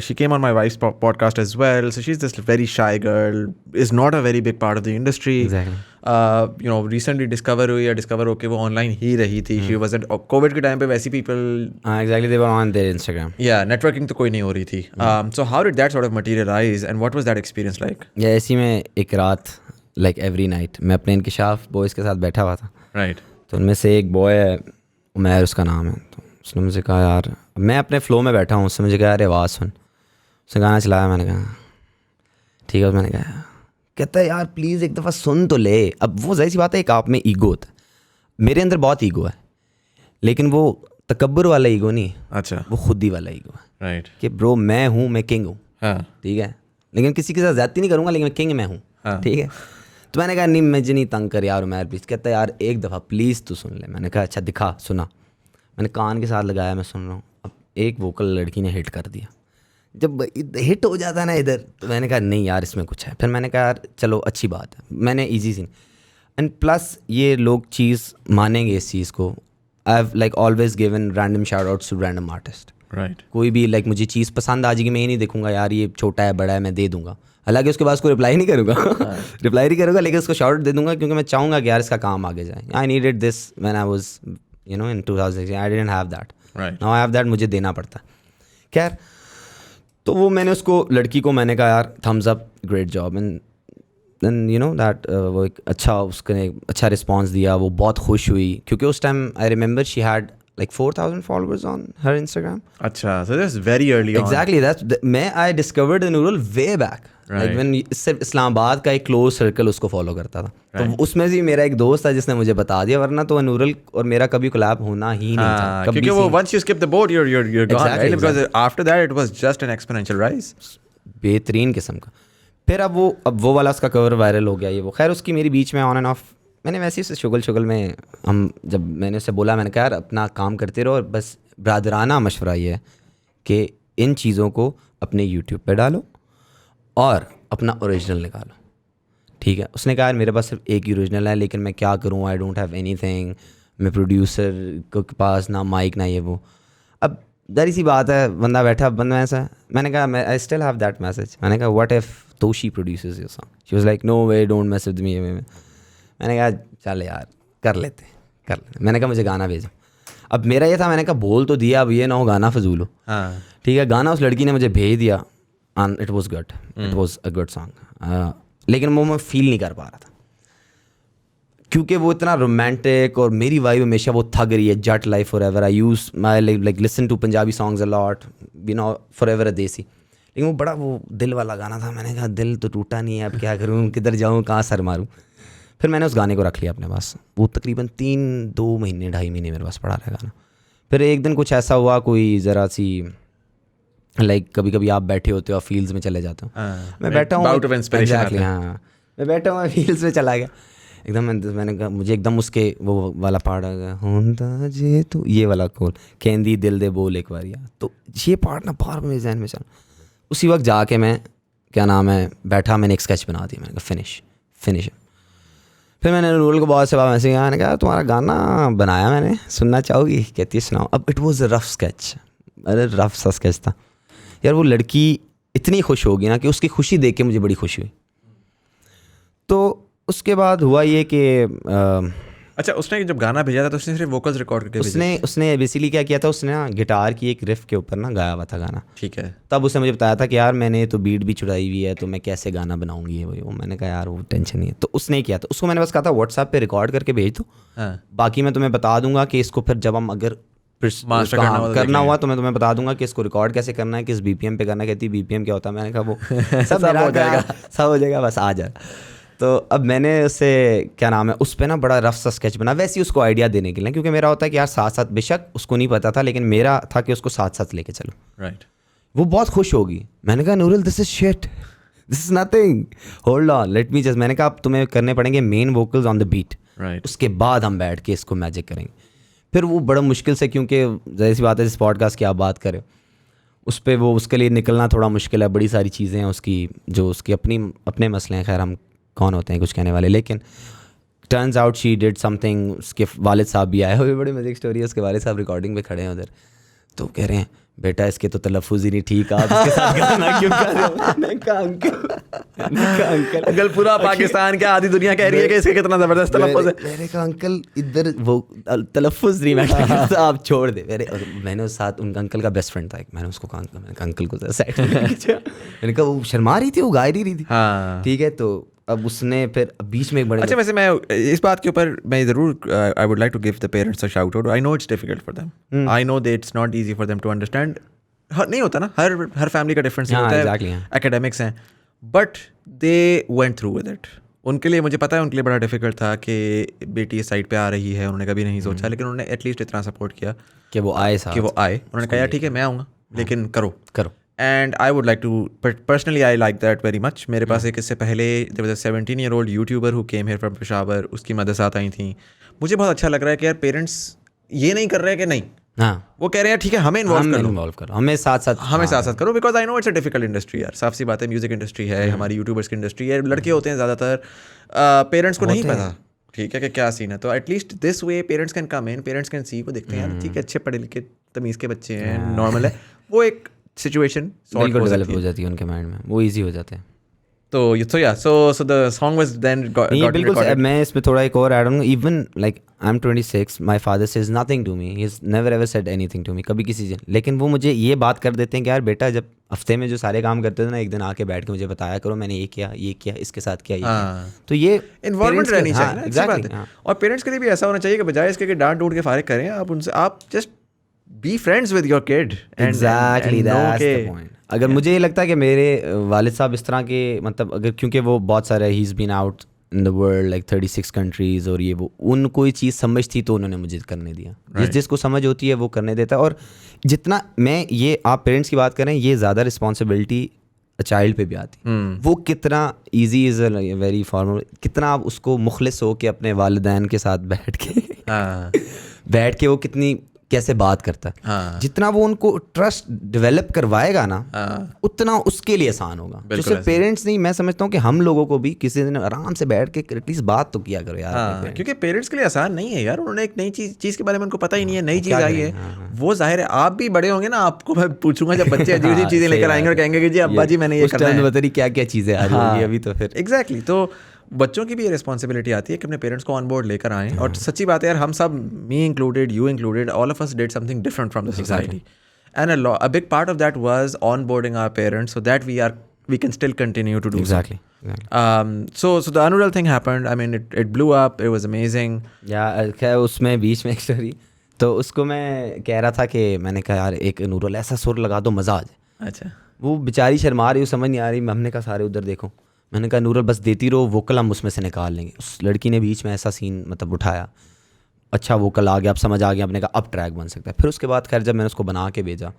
she came on my wife's podcast as well, so she's this very shy girl, is not a very big part of the industry. Exactly. Recently discover होके वो online ही रही थी. She wasn't COVID के time पे वैसी people exactly, they were on their Instagram. Yeah, networking तो कोई नहीं हो रही थी. So how did that sort of materialize and what was that experience like? ऐसी में एक रात like every night मैं अपने इंकिशाफ बॉयज़ के साथ बैठा हुआ था. Right. तो उनमें से एक बॉय है, उमैर उसका नाम है. तो उसने मुझे कहा यार, मैं अपने फ्लो में बैठा हूँ, उसने मुझे कहा यार आवाज़ सुन. उसने गाना चलाया, मैंने कहा ठीक है. मैंने कहा, कहता है यार प्लीज़ एक दफ़ा सुन तो ले. अब वो ज़ाहिर सी बात है, एक आप में ईगो होता है. मेरे अंदर बहुत ईगो है, लेकिन वो तकब्बुर वाला ईगो नहीं. अच्छा. वो खुदी वाला ईगो है. राइट. कि ब्रो मैं हूँ, मैं किंग हूँ. ठीक है, लेकिन किसी के साथ ज़्यादती नहीं करूँगा, लेकिन मैं किंग मैं हूँ. ठीक है. तो मैंने कहा नहीं मुझे नहीं तंग कर यार उमैर प्लीज़. कहता है यार एक दफ़ा प्लीज़ तू सुन ले. मैंने कहा अच्छा दिखा. सुना. मैंने कान के साथ लगाया, मैं सुन रहा हूँ. अब एक वोकल लड़की ने हिट कर दिया. जब हिट हो जाता है ना इधर, तो मैंने कहा नहीं यार इसमें कुछ है. फिर मैंने कहा यार चलो अच्छी बात है, मैंने ईजी सी. एंड प्लस ये लोग चीज़ मानेंगे इस चीज़ को. I have like always given random shout outs to random artist. Right. कोई भी लाइक मुझे चीज़ पसंद आ जाएगी, मैं ये नहीं देखूंगा यार ये छोटा है बड़ा है, मैं दे दूंगा. हालांकि उसके बाद उसको रिप्लाई नहीं करूँगा. रिप्लाई नहीं करूँगा, लेकिन उसको शाउट दे दूंगा, क्योंकि मैं चाहूँगा कि यार इसका काम आगे जाए. I needed this when I was in 2016. I didn't have that. Right. Now I have that. मुझे देना पड़ता. खैर, तो वो मैंने उसको लड़की को मैंने कहा यार thumbs up, great job. And then you know that वो एक उसने अच्छा रिस्पॉन्स दिया, वो बहुत खुश हुई क्योंकि उस time I remember she had like 4,000 followers on her Instagram. अच्छा, so that's very early on. Exactly, I discovered the Nurul way back. Right. Like when सिर्फ इस्लामाबाद का एक क्लोज सर्कल उसको फॉलो करता था, तो उसमें से मेरा एक दोस्त था जिसने मुझे बता दिया, वरना तो नूरल और मेरा कभी कोलैब होना ही नहीं था कभी। क्योंकि वो once you skip the boat you're gone, right? Because after that it was just an exponential rise. बेहतरीन किस्म का। फिर अब वो वाला उसका कवर वायरल हो गया, ये वो। खैर उसकी मेरी बीच में ऑन एंड ऑफ, मैंने वैसे ही शुगल में जब मैंने उससे बोला, मैंने कहा यार अपना काम करते रहो और बस ब्रादराना मशवरा ये है कि इन चीज़ों को अपने यूट्यूब पे डालो और अपना ओरिजिनल निकालो, ठीक है। उसने कहा यार मेरे पास सिर्फ एक ही ओरिजिनल है, लेकिन मैं क्या करूँ, आई डोंट हैव एनीथिंग, मैं प्रोड्यूसर के पास ना माइक ना ये वो। अब दरी सी बात है, बंदा बैठा बंदा ऐसा, मैंने कहा I still have that message, मैंने कहा what if Toshi produces your song, she was like no way, don't mess with me. मैंने कहा चल यार कर लेते। मैंने कहा मुझे गाना भेजो। अब मेरा ये था, मैंने कहा बोल तो दिया, अब ये ना हो गाना फजूल हो, ठीक है। गाना उस लड़की ने मुझे भेज दिया and it was good, it was a good song, लेकिन वो मैं फील नहीं कर पा रहा था क्योंकि वो इतना रोमांटिक और मेरी वाइब हमेशा वो थक रही है, Jatt life forever, I use my like listen to Punjabi songs a lot, you know, forever a desi, लेकिन वो बड़ा वो दिल वाला गाना था। मैंने कहा दिल तो टूटा नहीं है, अब क्या करूँ, किधर जाऊँ, कहाँ सर मारूँ। फिर मैंने उस गाने को रख लिया अपने पास, वो तकरीबन 2 महीने 2.5 महीने मेरे पास पड़ा रहा गाना। फिर एक दिन कुछ ऐसा हुआ, कोई ज़रा सी लाइक कभी कभी आप बैठे होते हो, आप फील्ड्स में चले जाते हो, मैं बैठा हूँ एग्जैक्टली, हाँ मैं बैठा हूँ फील्ड्स में चला गया एकदम। मैंने कहा मुझे एकदम उसके वो वाला पार्ट आ गया, होंदा जे तू, ये वाला कोल कहंदी दिल दे बोल एक बार यार, तो ये पार्ट ना बार मेरे जहन में चल। उसी वक्त जाके मैं क्या नाम है बैठा, मैंने एक स्केच बना दिया, मैंने कहा फिनिश। फिर मैंने नूरल को बहुत से बार मैसेज किया, मैंने कहा तुम्हारा गाना बनाया मैंने, सुनना चाहोगी? कहती है सुनाओ। अब it was a rough sketch, अरे रफ सा स्केच था यार। वो लड़की इतनी खुश होगी ना कि उसकी खुशी देख के मुझे बड़ी खुशी हुई। तो उसके बाद हुआ ये कि अच्छा, उसने जब गाना भेजा था तो उसने सिर्फ वोकल्स रिकॉर्ड करके उसने बेसिकली क्या किया था, उसने ना गिटार की एक रिफ के ऊपर ना गाया हुआ था गाना, ठीक है। तब उसने मुझे बताया था कि यार मैंने तो बीट भी चुराई हुई है, तो मैं कैसे गाना बनाऊंगी वो। मैंने कहा यार वो टेंशन नहीं है। तो उसने किया था, उसको मैंने बस कहा था व्हाट्सएप पे रिकॉर्ड करके भेज दो, बाकी मैं तुम्हें बता दूंगा कि इसको फिर जब हम अगर करना हुआ तो मैं तुम्हें बता दूंगा कि इसको रिकॉर्ड कैसे करना है, किस BPM पे करना है। कहती BPM क्या होता है? मैंने कहा वो सब हो जाएगा बस आ जाए। तो अब मैंने उससे क्या नाम है उस पर ना बड़ा रफ सा स्केच बना, वैसे ही उसको आइडिया देने के लिए, क्योंकि मेरा होता है कि यार साथ साथ, बेशक उसको नहीं पता था लेकिन मेरा था कि उसको साथ साथ लेके चलो, राइट। वो बहुत खुश होगी। मैंने कहा Noorul this is shit, this is nothing, hold on let me just. मैंने कहा अब तुम्हें करने पड़ेंगे main vocals on the beat, right, उसके बाद हम बैठ के इसको मैजिक करेंगे। फिर वो बड़ा मुश्किल से, क्योंकि ज़ाहिर सी बात है जिस पॉडकास्ट की आप बात करें उस पर वो उसके लिए निकलना थोड़ा मुश्किल है, बड़ी सारी चीज़ें हैं उसकी, जो उसकी अपने मसले हैं। खैर हम कौन होते हैं कुछ कहने वाले, लेकिन turns out she did something. उसके वालिद साहब भी आए हुए, बड़ी मज़े की स्टोरी है। उसके वालिद साहब रिकॉर्डिंग पे खड़े हैं उधर, तो कह रहे हैं बेटा इसके तो तलफ़ुज़ ही नहीं ठीक, आप इसके साथ गाना क्यों कर रहे हो? मैंने कहा अंकल पूरा पाकिस्तान क्या आधी दुनिया कह रही है कि इसके कितना ज़बरदस्त तलफ़ुज़ है। मैंने कहा अंकल इधर वो तलफ़ुज़ नहीं मैटर करता, आप छोड़ दे। मैंने उस साथ उनका अंकल का बेस्ट फ्रेंड था, मैंने उसको कहा, मैंने कहा अंकल को साइड मैंने कहा वो शर्मा रही थी, वो गा ही रही थी, ठीक है। तो अब उसने फिर बीच में एक बड़े, अच्छा वैसे मैं इस बात के ऊपर मैं ज़रूर I would like to give the parents a shout out. I know it's difficult for them, I know that it's not easy for them to understand. नहीं होता ना, हर फैमिली का डिफरेंस होता है, एकेडमिक्स हैं, but they went through with it. उनके लिए मुझे पता है उनके लिए बड़ा डिफिकल्ट था कि बेटी इस साइड पे आ रही है, उन्होंने कभी नहीं सोचा, लेकिन उन्होंने एटलीस्ट इतना सपोर्ट किया कि वो आए साथ, उन्होंने कहा यार ठीक है मैं आऊँगा, लेकिन करो। And I would like to personally I like that very much. मेरे पास एक इससे पहले there was a 17-year-old YouTuber who came here from Peshawar, उसकी मदद साथ आई थी। मुझे बहुत अच्छा लग रहा है कि यार पेरेंट्स ये नहीं कर रहे कि नहीं, हाँ वो कह रहे हैं ठीक है हमें इन्वॉल्व करो, हमें साथ साथ करो, because I know it's a difficult industry यार। साफ सी बात है, म्यूजिक इंडस्ट्री है, हमारी यूट्यूबर्स की इंडस्ट्री है, लड़के होते हैं ज़्यादातर, पेरेंट्स को नहीं पता ठीक है कि क्या सीन है। तो at least this way parents can come in, parents can see, वो देखते हैं यार ठीक है अच्छे पढ़े लिखे तमीज़ के बच्चे हैं, नॉर्मल है, वो एक सिचुएशन बिल्कुल डेवलप हो जाती है उनके माइंड में, वो ईजी हो जाते हैं। So the song was then got नहीं बिल्कुल recorded. मैं इसमें थोड़ा एक और add on even like I am 26 my father says nothing to me he is never ever said anything to me कभी किसी से, लेकिन वो मुझे ये बात कर देते हैं कि यार बेटा जब हफ्ते में जो सारे काम करते थे ना एक दिन आके बैठ के मुझे बताया करो मैंने ये किया इसके साथ किया ये किया। तो ये इन्वॉल्वमेंट रहनी चाहिए ना, अच्छी बात एग्जैक्टली है। और पेरेंट्स के लिए भी ऐसा होना चाहिए कि बजाय इसके कि डांट डूट के फारिग करें, आप उनसे आप just be friends with your kid. Exactly that's the point. अगर मुझे ये लगता है कि मेरे वालिद साहब इस तरह के मतलब अगर क्योंकि वो बहुत सारे he is been out in the world like 36 countries और ये वो उनको ये चीज़ समझ थी तो उन्होंने मुझे करने दिया। जिसको समझ होती है वो करने देता है। और जितना मैं ये आप पेरेंट्स की बात करें ये ज़्यादा रिस्पॉन्सिबिलिटी चाइल्ड पे भी आती वो कितना ईजी इज़ वेरी फॉर्मल कितना आप उसको मुखलिस हो के अपने वालिदैन के साथ बैठ के वो कितनी कैसे बात करता है। जितना वो उनको ट्रस्ट डेवलप करवाएगा ना उतना उसके लिए आसान होगा। तो सिर्फ पेरेंट्स नहीं, मैं समझता हूँ कि हम लोगों को भी किसी दिन आराम से बैठ के एटलीस्ट बात तो किया करो यार। क्योंकि पेरेंट्स के लिए आसान नहीं है यार, उन्होंने एक नई चीज़ के बारे में उनको पता ही नहीं है, नई चीज़ आई है। वो जाहिर है आप भी बड़े होंगे ना, आपको मैं पूछूंगा जब बच्चे अजीब अजीब चीज़ें लेकर आएंगे और कहेंगे कि जी अब्बा जी मैंने ये करना है, बता रही क्या क्या चीज़ें आ रही होंगी अभी। तो फिर एग्जैक्टली तो बच्चों की भी ये रिस्पॉन्सिबिलिटी आती है कि अपने पेरेंट्स को ऑन बोर्ड लेकर आएँ। और सच्ची बात है यार, हम सब, me included, you included, all of us did something different from the society and a big part of that was on boarding our parents so that we can still continue to do exactly. So the Anural thing happened. I mean it blew up, it was amazing. क्या उसमें बीच में एक स्टोरी तो उसको मैं कह रहा था कि मैंने कहा यार एक नूरल ऐसा सुर लगा दो मज़ा आ जाए। अच्छा। वो बेचारी शर्मा रही, समझ नहीं आ रही। हमने कहा सारे उधर देखो, मैंने कहा नूरल बस देती रहो, वोकल हम उसमें से निकाल लेंगे। उस लड़की ने बीच में ऐसा सीन मतलब उठाया, अच्छा वोकल आ गया, अब समझ आ गया, अपने कहा अब ट्रैक बन सकता है। फिर उसके बाद खैर जब मैंने उसको बना के भेजा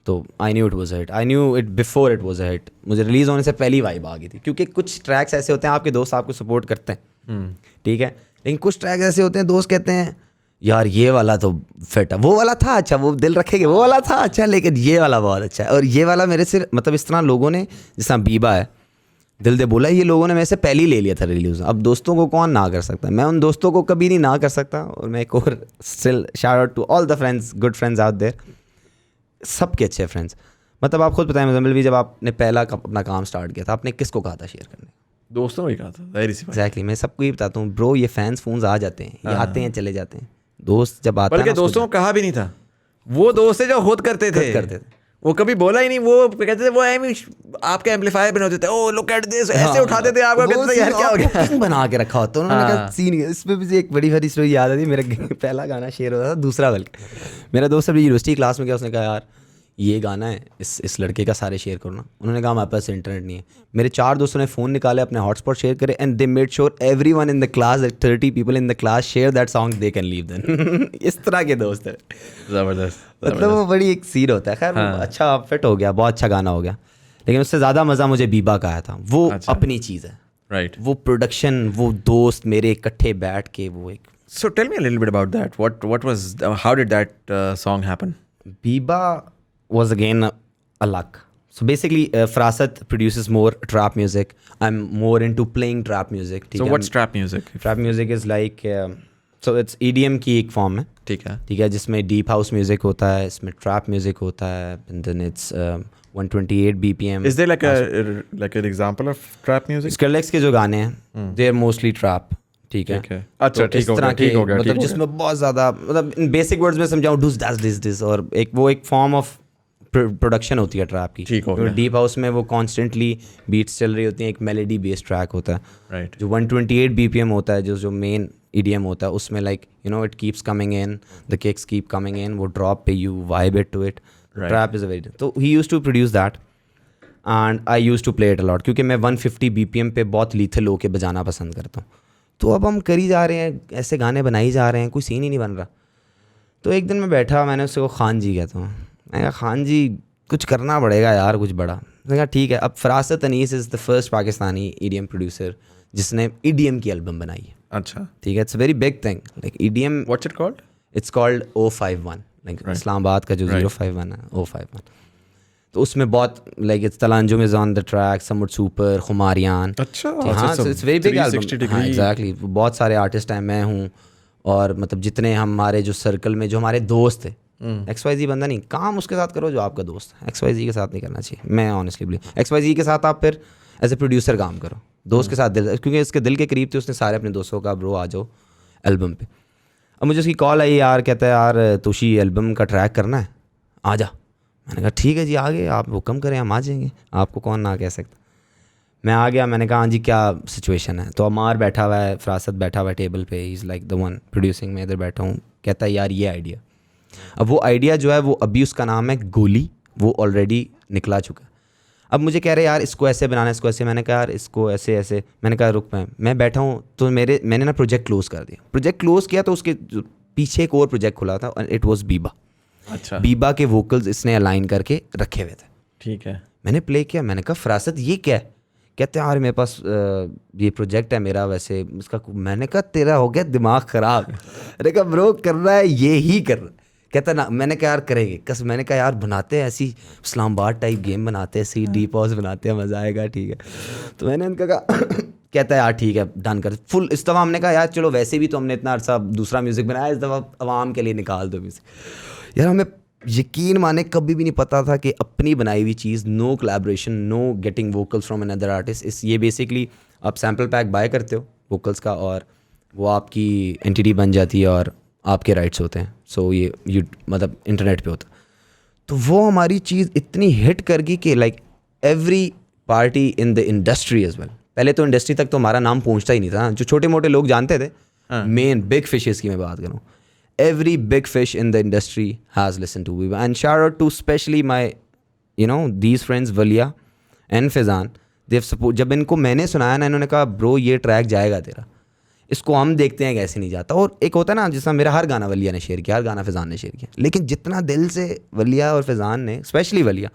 तो I knew it was a hit, I knew it before it was a hit. मुझे रिलीज़ होने से पहली वाइब आ गई थी, क्योंकि कुछ ट्रैक्स ऐसे होते हैं आपके दोस्त आपको सपोर्ट करते हैं, ठीक है, लेकिन कुछ ट्रैक्स ऐसे होते हैं दोस्त कहते हैं यार ये वाला तो फिट है, वो वाला था अच्छा, वो दिल रखेंगे, वो वाला था अच्छा, लेकिन ये वाला बहुत अच्छा है। और ये वाला मेरे से मतलब इस तरह लोगों ने, जिस बीबा है दिल दे बोला, ये लोगों ने मेरे से पहले ही ले लिया था रिलीज़। अब दोस्तों को कौन ना कर सकता है, मैं उन दोस्तों को कभी नहीं ना कर सकता। और मैं एक और still shout out to all the friends, good friends out there, सबके अच्छे फ्रेंड्स। मतलब आप खुद बताएं मुज़म्मिल भी, जब आपने पहला अपना काम स्टार्ट किया था आपने किसको कहा था शेयर करने? दोस्तों को ही कहा था, जाहिर सी बात। एग्जैक्टली, मैं सबको ये बताता हूँ ब्रो, ये फैंस फोन्स आ जाते हैं, ये आते हैं चले जाते हैं। दोस्त जब आता है, बल्कि दोस्तों को कहा भी नहीं था, वो दोस्त है जो खुद करते थे, वो कभी बोला ही नहीं। वो कहते थे वो आपके एम्पलीफायर बना देते, ओ लुक एट दिस, ऐसे उठाते थे आपको, कहते थे यार क्या हो गया, किंग बना के रखा होता। उन्होंने कहा सीन, इसमें भी एक बड़ी बड़ी स्टोरी याद आती है। मेरा पहला गाना शेयर होता था, दूसरा बल्कि मेरा दोस्त अभी यूनिवर्सिटी क्लास में गया, उसने कहा यार ये गाना है इस लड़के का, सारे शेयर करो ना। उन्होंने कहा हमारे पास इंटरनेट नहीं है। मेरे 4 दोस्तों ने फ़ोन निकाले, अपने हॉटस्पॉट शेयर करे, and they made sure everyone in the class, 30 people in the class share that song, they can leave then. इस तरह के दोस्त है, ज़बरदस्त। मतलब वो बड़ी एक सीन होता है। खैर अच्छा फिट हो गया, बहुत अच्छा गाना हो गया। लेकिन उससे ज़्यादा मज़ा मुझे बीबा का आया था। वो अपनी चीज़ है, राइट, वो प्रोडक्शन, वो दोस्त मेरे इकट्ठे बैठ के वो एक। So tell me a little bit about that. What was how did that song happen? Biba was again a luck. So basically, Farasat produces more trap music. I'm more into playing trap music. So what's trap music? Trap music is like so it's EDM की एक फॉर्म है, ठीक है, जिसमें डीप हाउस म्यूजिक होता है, इसमें ट्रैप म्यूजिक होता है, and then it's 128 BPM. Is there like an example of trap music? Skrillex के जो गाने हैं they are mostly trap. ठीक है, अच्छा, ठीक हो गया, मतलब जिसमें बहुत ज़्यादा, मतलब बेसिक वर्ड्स में समझाऊँ, डूस दिस और एक फॉर्म ऑफ प्रोडक्शन होती है ट्रैप की। ठीक हो गया। डीप हाउस में वो कॉन्स्टेंटली बीट्स चल रही होती हैं, एक मेलेडी बेस्ड ट्रैक होता है, राइट, जो 128 BPM होता है, जो मेन EDM होता है, उसमें like you know it keeps coming in, the kicks keep coming in, वो ड्रॉप पे you vibe it to it. Trap is a very, तो he used to produce that and I used to play it a lot, क्योंकि मैं 150 BPM पे बहुत लीथल होके बजाना पसंद करता हूँ। तो अब हम करी जा रहे हैं, ऐसे गाने बनाई जा रहे हैं, कोई सीन ही नहीं बन रहा। तो एक दिन मैं बैठा, मैंने उससे को खान जी कहता हूँ, मैंने कहा खान जी कुछ करना पड़ेगा यार, कुछ बड़ा। मैंने कहा ठीक है। अब Farasat Anees is the first Pakistani EDM producer जिसने EDM की एल्बम बनाई है। अच्छा, ठीक है, it's very big thing like EDM। What's it called? It's called O51, like Islamabad का जो 051 है, O51। तो उसमें बहुत like it's Talanjum is on the track, समट सुपर, खुमारियान। अच्छा, हाँ, इट्स वेरी बिग एल्बम। हाँ एग्जैक्टली, बहुत सारे आर्टिस्ट हैं, मैं हूँ, और मतलब जितने हमारे जो सर्कल में जो हमारे दोस्त थे, XYZ बंदा नहीं, काम उसके साथ करो जो आपका दोस्त है, XYZ के साथ नहीं करना चाहिए। मैं ऑनेस्टली बिलीव XYZ के साथ आप फिर एज ए प्रोड्यूसर काम करो, दोस्त के साथ दिल, क्योंकि इसके दिल के करीब थे, उसने सारे अपने दोस्तों का ब्रो आ जाओ एल्बम पे। अब मुझे उसकी कॉल आई यार, कहता है यार तुशी एल्बम का ट्रैक करना है, आ जा। मैंने कहा ठीक है जी, आगे आप हुक्म करें, हम आ जाएंगे, आपको कौन ना कह सकता। मैं आ गया, मैंने कहा हाँ जी क्या सिचुएशन है। तो अमार बैठा हुआ है, फरासत बैठा हुआ है टेबल पे, he is like the one producing, मैं इधर बैठा हूँ। कहता है यार ये आइडिया, अब वो आइडिया जो है वो अभी उसका नाम है गोली, वो ऑलरेडी निकला चुका है। अब मुझे कह रहे यार इसको ऐसे बनाना है, इसको ऐसे। मैंने कहा यार इसको ऐसे ऐसे। मैंने कहा रुक, मैं बैठा हूँ। तो मैंने ना प्रोजेक्ट क्लोज़ कर दिया। प्रोजेक्ट क्लोज़ किया तो उसके पीछे एक और प्रोजेक्ट खुला था, इट वॉज बीबा। अच्छा, बीबा के वोकल्स इसने अलाइन करके रखे हुए थे। ठीक है। मैंने प्ले किया, मैंने कहा फरासत ये क्या है? कहते हैं यार मेरे पास ये प्रोजेक्ट है मेरा, वैसे इसका। मैंने कहा तेरा हो गया दिमाग ख़राब। मैंने कहा ब्रो कर रहा है ये ही कर रहा है। कहता ना, मैंने कहा यार करेंगे कस। मैंने कहा यार बनाते हैं ऐसी इस्लामाबाद टाइप गेम बनाते हैं, ऐसी डी पॉज बनाते हैं, मज़ा आएगा, ठीक है। तो मैंने उनका कहा कहता है यार ठीक है डन कर फुल। इस दफ़ा हमने कहा यार चलो वैसे भी तो हमने इतना अर्सा दूसरा म्यूज़िक बनाया, इस दफ़ा आवाम के लिए निकाल दो म्यूज़िक। यार हमें यकीन माने कभी भी नहीं पता था कि अपनी बनाई हुई चीज़, no collaboration, no getting vocals from another artist, इस ये बेसिकली आप सैम्पल पैक बाय करते हो वोकल्स का, और वो आपकी एंटिटी बन जाती है और आपके राइट्स होते हैं। सो ये मतलब इंटरनेट पे होता। तो वो हमारी चीज़ इतनी हिट कर गई कि like every party in the industry as well. पहले तो इंडस्ट्री तक तो हमारा नाम पहुंचता ही नहीं था, जो छोटे मोटे लोग जानते थे। मेन बिग फिशेस की मैं बात करूँ, every big fish in the industry has listened to Viva, and shout out to especially my these friends Valia and Fizan. They've support, जब इनको मैंने सुनाया ना, इन्होंने कहा ब्रो ये ट्रैक जाएगा तेरा, इसको हम देखते हैं कैसे नहीं जाता। और एक होता है ना, जिसमें मेरा हर गाना वलिया ने शेयर किया, हर गाना फिजान ने शेयर किया, लेकिन जितना दिल से वलिया और फिजान ने, स्पेशली वलिया,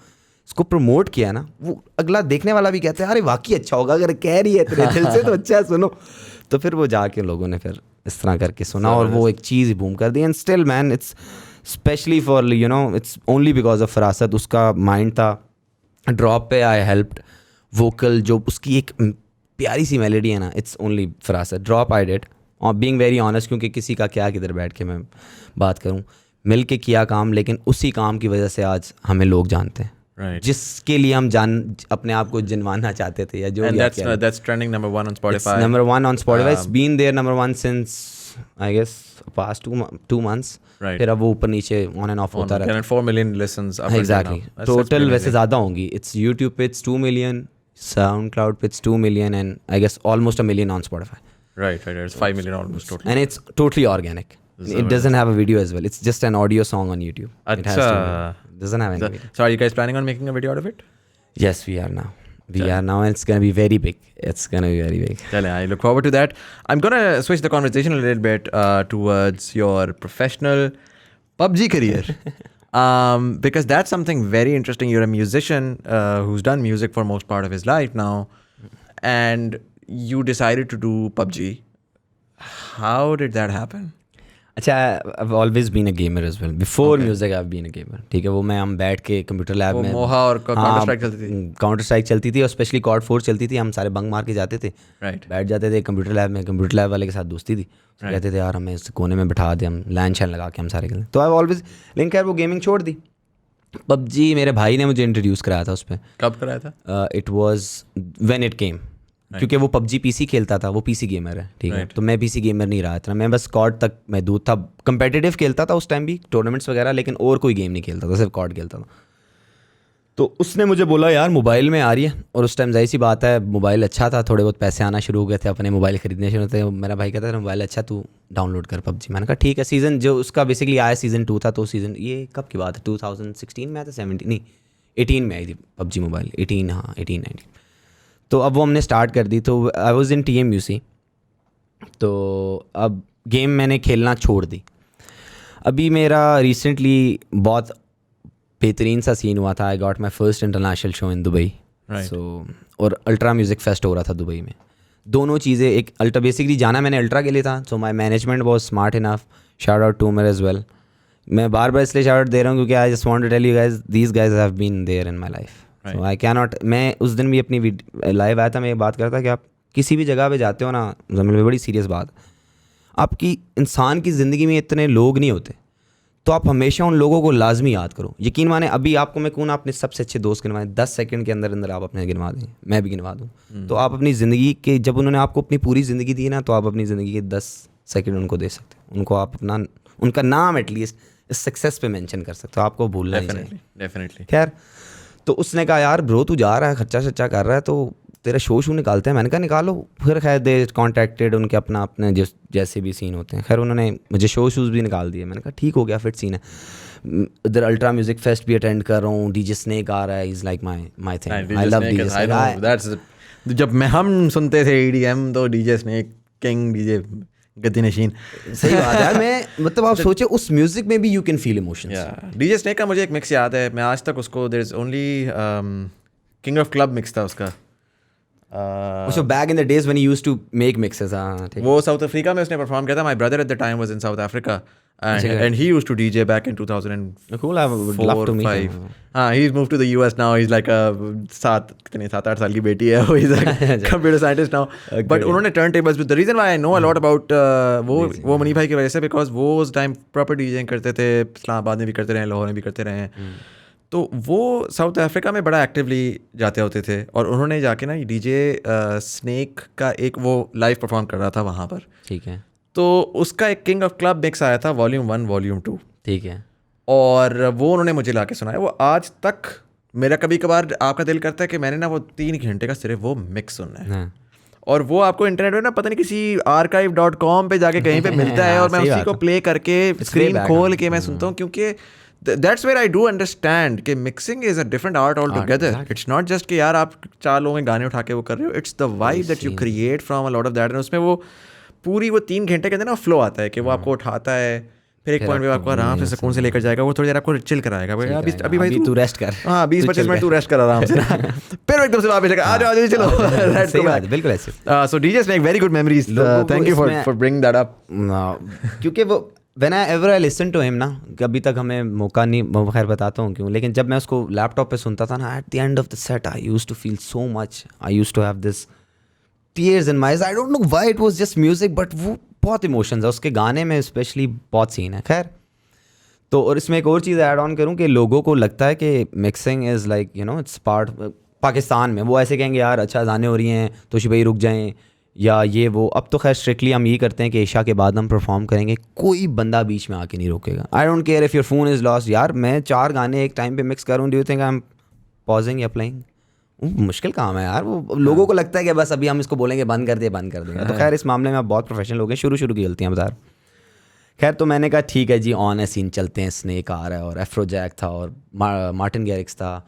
इसको प्रमोट किया ना, वो अगला देखने वाला भी कहता है अरे वाकई अच्छा होगा, अगर कह रही है तेरे दिल से तो अच्छा है, सुनो। तो फिर वो जाके लोगों ने फिर इस तरह करके सुना और वो एक चीज़ ही बूम कर दी। And still man it's specially for it's only because of Farasat. उसका माइंड था ड्रॉप पे, आई हेल्प्ड वोकल, जो उसकी एक प्यारी सी मेलोडी है ना, it's only फरासत। Drop I did, और बीइंग वेरी ऑनेस्ट, क्योंकि किसी का क्या किधर बैठ के मैं बात करूँ, मिल के किया काम, लेकिन उसी काम की वजह से आज हमें लोग जानते हैं, Right. जिसके लिए हम अपने आप को जिनवाना चाहते थे, या जो And that's trending number 1 on Spotify. It's number 1 on Spotify. It's been there number 1 since I guess past 2 months. Right. फिर अब वो ऊपर नीचे on and off होता रहता है। And 4 million listens up and Exactly. down. That's Total pretty वैसे ज़्यादा होंगी। It's YouTube पे it's 2 million, SoundCloud पे it's 2 million, and I guess almost a million on Spotify. Right. It's 5 million almost total. And it's totally organic. It doesn't have a video as well. It's just an audio song on YouTube. It has doesn't have any video. So are you guys planning on making a video out of it? Yes, we are now. We are now, and it's gonna be very big. It's gonna be very big. Chale, I look forward to that. I'm gonna switch the conversation a little bit towards your professional PUBG career. Because that's something very interesting. You're a musician who's done music for most part of his life now, and you decided to do PUBG. How did that happen? अच्छा, I've always been a gamer as well. Before music I've been a gamer. ठीक है, वो मैं हम बैठ के कंप्यूटर लैब में मोहा और काउंटर स्ट्राइक चलती थी। काउंटर स्ट्राइक चलती थी, और स्पेशली कॉड 4 चलती थी। हम सारे बंक मार के जाते थे, बैठ जाते थे कंप्यूटर लैब में। कंप्यूटर लैब वाले के साथ दोस्ती थी, कहते थे यार हमें इस कोने में बैठा दे, हम लैंड शैन लगा के हम सारे खेलें। तो आई ऑलवेज, लेकिन खैर वो गेमिंग छोड़ दी। PUBG मेरे भाई ने मुझे इंट्रोड्यूस कराया था उस पर। कब कराया था? It was when it came, क्योंकि वो PUBG PC खेलता था, वो PC गेमर है, ठीक है। तो मैं PC गेमर नहीं रहा इतना, मैं बस कॉर्ड तक महदूद था। कंपेटिटिव खेलता था उस टाइम भी, टूर्नामेंट्स वगैरह, लेकिन और कोई गेम नहीं खेलता था, सिर्फ कॉर्ड खेलता था। तो उसने मुझे बोला यार मोबाइल में आ रही है, और उस टाइम जाहिर सी बात है मोबाइल अच्छा था, थोड़े बहुत पैसे आना शुरू हो गए थे, अपने मोबाइल खरीदने शुरू थे। मेरा भाई कहता था मोबाइल अच्छा, तू डाउनलोड कर PUBG। मैंने कहा ठीक है। सीज़न जो उसका बेसिकली आया सीज़न 2 था, तो सीज़न ये कब की बात है, 2016 में आया था, 17 नहीं 18 में आई थी PUBG मोबाइल, 18 हाँ 18-19। तो अब वो हमने स्टार्ट कर दी। तो आई वॉज इन TMUC, तो अब गेम मैंने खेलना छोड़ दी। अभी मेरा रिसेंटली बहुत बेहतरीन सा सीन हुआ था। I got my first international show in Dubai. So और अल्ट्रा म्यूज़िक फेस्ट हो रहा था दुबई में। दोनों चीज़ें, एक अल्ट्रा बेसिकली जाना मैंने अल्ट्रा के लिए था, so my management was smart enough, shout out to Mehr as well. मैं बार बार इसलिए शाउट आउट दे रहा हूँ क्योंकि I just want to tell you guys, these guys have been there in my life. So I can not, मैं उस दिन भी अपनी लाइव आया था, मैं ये बात करता कि आप किसी भी जगह पे जाते हो ना, जमीन में बड़ी सीरियस बात, आपकी इंसान की ज़िंदगी में इतने लोग नहीं होते, तो आप हमेशा उन लोगों को लाजमी याद करो। यकीन माने अभी आपको मैं कहूँ ना, अपने सबसे अच्छे दोस्त गिनवाएं, 10 सेकंड के अंदर अंदर आप अपने गिनवा दें, मैं भी गिनवा दूँ, तो आप अपनी ज़िंदगी के, जब उन्होंने आपको अपनी पूरी ज़िंदगी दी ना, तो आप अपनी ज़िंदगी के 10 सेकंड उनको दे सकते हो। उनको आप अपना, उनका नाम एटलीस्ट इस सक्सेस पे मेंशन कर सकते हो, आपको भूलना नहीं चाहिए। डेफिनेटली। खैर, तो उसने कहा यार ब्रो तू जा रहा है, खर्चा शर्चा कर रहा है, तो तेरा शो निकालते हैं। मैंने कहा निकालो। फिर खैर दे कॉन्टैक्टेड, उनके अपने जैसे भी सीन होते हैं, खैर उन्होंने मुझे शूज़ भी निकाल दिए। मैंने कहा ठीक हो गया, फिट सीन है। इधर अल्ट्रा म्यूजिक फेस्ट भी अटेंड कर रहा हूँ, डीजे स्नेक आ रहा है, is like my thing, I love DJ snake. जब हम सुनते थे EDM तो डीजे स्नेक किंग, डीजे गद्दी नशीन। सही बात है यार। मैं मतलब आप सोचे उस म्यूजिक में भी you can feel emotions. DJ snake का मुझे एक मिक्स याद है, मैं आज तक उसको, there is only king of club mix था उसका। So back in the days when he used to make mixes, हाँ ठीक। वो साउथ अफ्रीका में उसने परफॉर्म किया था। My brother at the time was in south Africa and he used to DJ back in 2004 Cool, I would love to meet 5. him. हाँ, he's moved to the US now. He's like a 7-8 साल की बेटी है वो। He's a computer scientist now. But उन्होंने turntables with the reason why I know a lot about वो मनी भाई की वजह से, because वो उस टाइम proper DJing करते थे, इस्लामाबाद में भी करते रहे, लाहौर में भी करते रहे हैं। तो वो साउथ अफ्रीका में बड़ा एक्टिवली जाते होते थे, और उन्होंने जाके ना डीजे स्नेक का एक वो लाइव परफॉर्म कर रहा था वहाँ पर। ठीक है। तो उसका एक किंग ऑफ क्लब मिक्स आया था, वॉल्यूम 1 वॉल्यूम 2। ठीक है। और वो उन्होंने मुझे ला के सुनाया। वो आज तक मेरा कभी कभार आपका दिल करता है कि मैंने ना वो 3 घंटे का सिर्फ वो मिक्स सुनना है। हाँ। और वो आपको इंटरनेट में ना पता नहीं किसी archive.com पे जाके कहीं पे मिलता है, और मैं उसी को प्ले करके स्क्रीन खोल के मैं सुनता हूँ, क्योंकि that's where I do understand कि mixing is a different art altogether. It's not just कि यार आप 4 लोगों के गाने उठा के वो कर रहे हो, it's the vibe that you create from a lot of that. और उसमें वो पूरी वो 3 घंटे के अंदर ना फ्लो आता है कि वो आपको उठाता है, फिर एक पॉइंट पे आपको आराम से सुकून से लेकर जाएगा, वो थोड़ी देर आपको चिल कराएगा। अभी भाई तू रेस्ट कर। हाँ 20-25 मिनट तू रेस्ट कर आराम से, फिर एकदम से वापस आ जाओ चलो। सही बात है, बिल्कुल ऐसे। So DJ Snake, very good memories. Thank you for bringing that up. क्योंकि वो whenever I listen to him ना, अभी तक हमें मौका नहीं, खैर बताता हूँ क्यों, लेकिन जब मैं उसको लैपटॉप पे सुनता था ना, at the end of the set I used to feel so much, I used to have this tears in my eyes. I don't know why, it was just music, but वो बहुत इमोशंस है उसके गाने में, स्पेशली बहुत सीन है। खैर, तो और इसमें एक और चीज़ ऐड ऑन करूँ कि लोगों को लगता है कि mixing is like you no it's part, Pakistan में वो ऐसे कहेंगे यार अच्छा गाने हो रही हैं तो भाई रुक जाएं, या ये वो। अब तो खैर स्ट्रिक्टली हम ये करते हैं कि ईशा के बाद हम परफॉर्म करेंगे, कोई बंदा बीच में आके नहीं रोकेगा। I don't care if your phone is lost. यार मैं 4 गाने एक टाइम पे मिक्स करूँ, do you think I am pausing या प्लेइंग? मुश्किल काम है यार। वो लोगों को लगता है कि बस अभी हम इसको बोलेंगे बंद कर देंगे। तो खैर इस मामले में आप बहुत प्रोफेशनल हो गए, शुरू की गलतियाँ बता। खैर तो मैंने कहा ठीक है जी, ऑन है सीन, चलते हैं। स्नेक आ रहा है और एफ्रोजैक था और मार्टिन गैरिक्स था,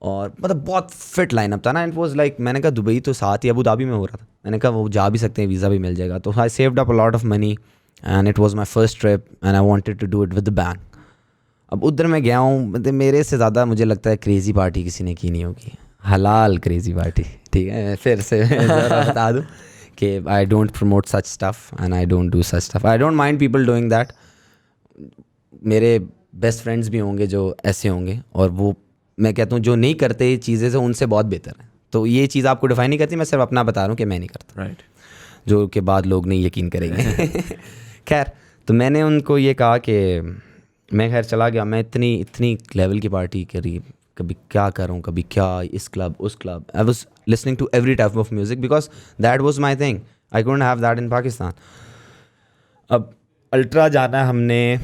और मतलब बहुत फिट लाइनअप था ना। इट वाज लाइक, मैंने कहा दुबई तो साथ ही अबू धाबी में हो रहा था, मैंने कहा वो जा भी सकते हैं, वीज़ा भी मिल जाएगा। तो I saved up a lot of money and it was my first trip and I wanted to do it with the bank. अब उधर मैं गया हूँ, मतलब मेरे से ज़्यादा मुझे लगता है क्रेज़ी पार्टी किसी ने की नहीं होगी, हलाल क्रेज़ी पार्टी। ठीक है, फिर से बता दूँ कि I don't promote such stuff and I don't do such stuff. I don't mind people doing that. मेरे बेस्ट फ्रेंड्स भी होंगे जो ऐसे होंगे, और वो मैं कहता हूँ जो नहीं करते ये चीज़ें से उनसे बहुत बेहतर है। तो ये चीज़ आपको डिफाइन नहीं करती, मैं सिर्फ अपना बता रहा हूँ कि मैं नहीं करता, राइट, जो के बाद लोग नहीं यकीन करेंगे। खैर, तो मैंने उनको ये कहा कि मैं खैर चला गया। मैं इतनी लेवल की पार्टी करी, कभी क्या करूँ, कभी क्या, इस क्लब उस club. I was listening to every type of music because that was my thing. I couldn't have that in Pakistan. अब अल्ट्रा जाना है हमने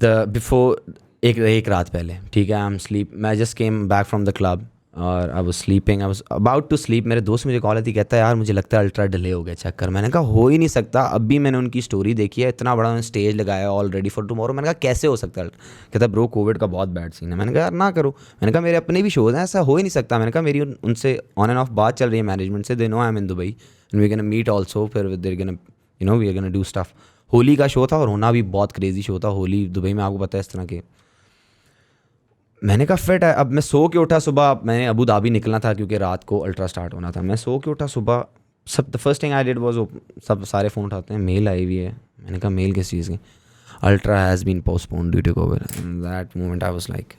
बिफोर एक रात पहले, ठीक है। आई एम स्लीप, मैं just came back from the club और I was sleeping, I was about to sleep. मेरे दोस्त मुझे कॉल आती, कहता है यार मुझे लगता है अल्ट्रा डिले हो गया, चेक कर। मैंने कहा हो ही नहीं सकता, अभी मैंने उनकी स्टोरी देखी है, इतना बड़ा स्टेज लगाया ऑलरेडी फॉर टुमारो। मैंने कहा कैसे हो सकता है? कहता ब्रो कोविड का बहुत बैड सीन है। मैंने कहा यार ना करो। मैंने कहा मेरे अपने भी शोज़ हैं, ऐसा हो ही नहीं सकता। मैंने कहा मेरी उनसे ऑन एंड ऑफ बात चल रही है मैनेजमेंट से, they know I am in Dubai and we can meet also, फिर there can you know we are can do stuff. Holi का शो था और होना भी बहुत क्रेजी शो था। होली दुबई में आपको पता है इस तरह के। मैंने कहा फिट है। अब मैं सो के उठा सुबह, मैंने अबू धाबी निकलना था क्योंकि रात को अल्ट्रा स्टार्ट होना था। मैं सो के उठा सुबह, सब the first thing I did was, सब सारे फ़ोन उठाते हैं, मेल आई हुई है। मैंने कहा मेल किस चीज़ की? Ultra has been postponed due to COVID. That moment I was like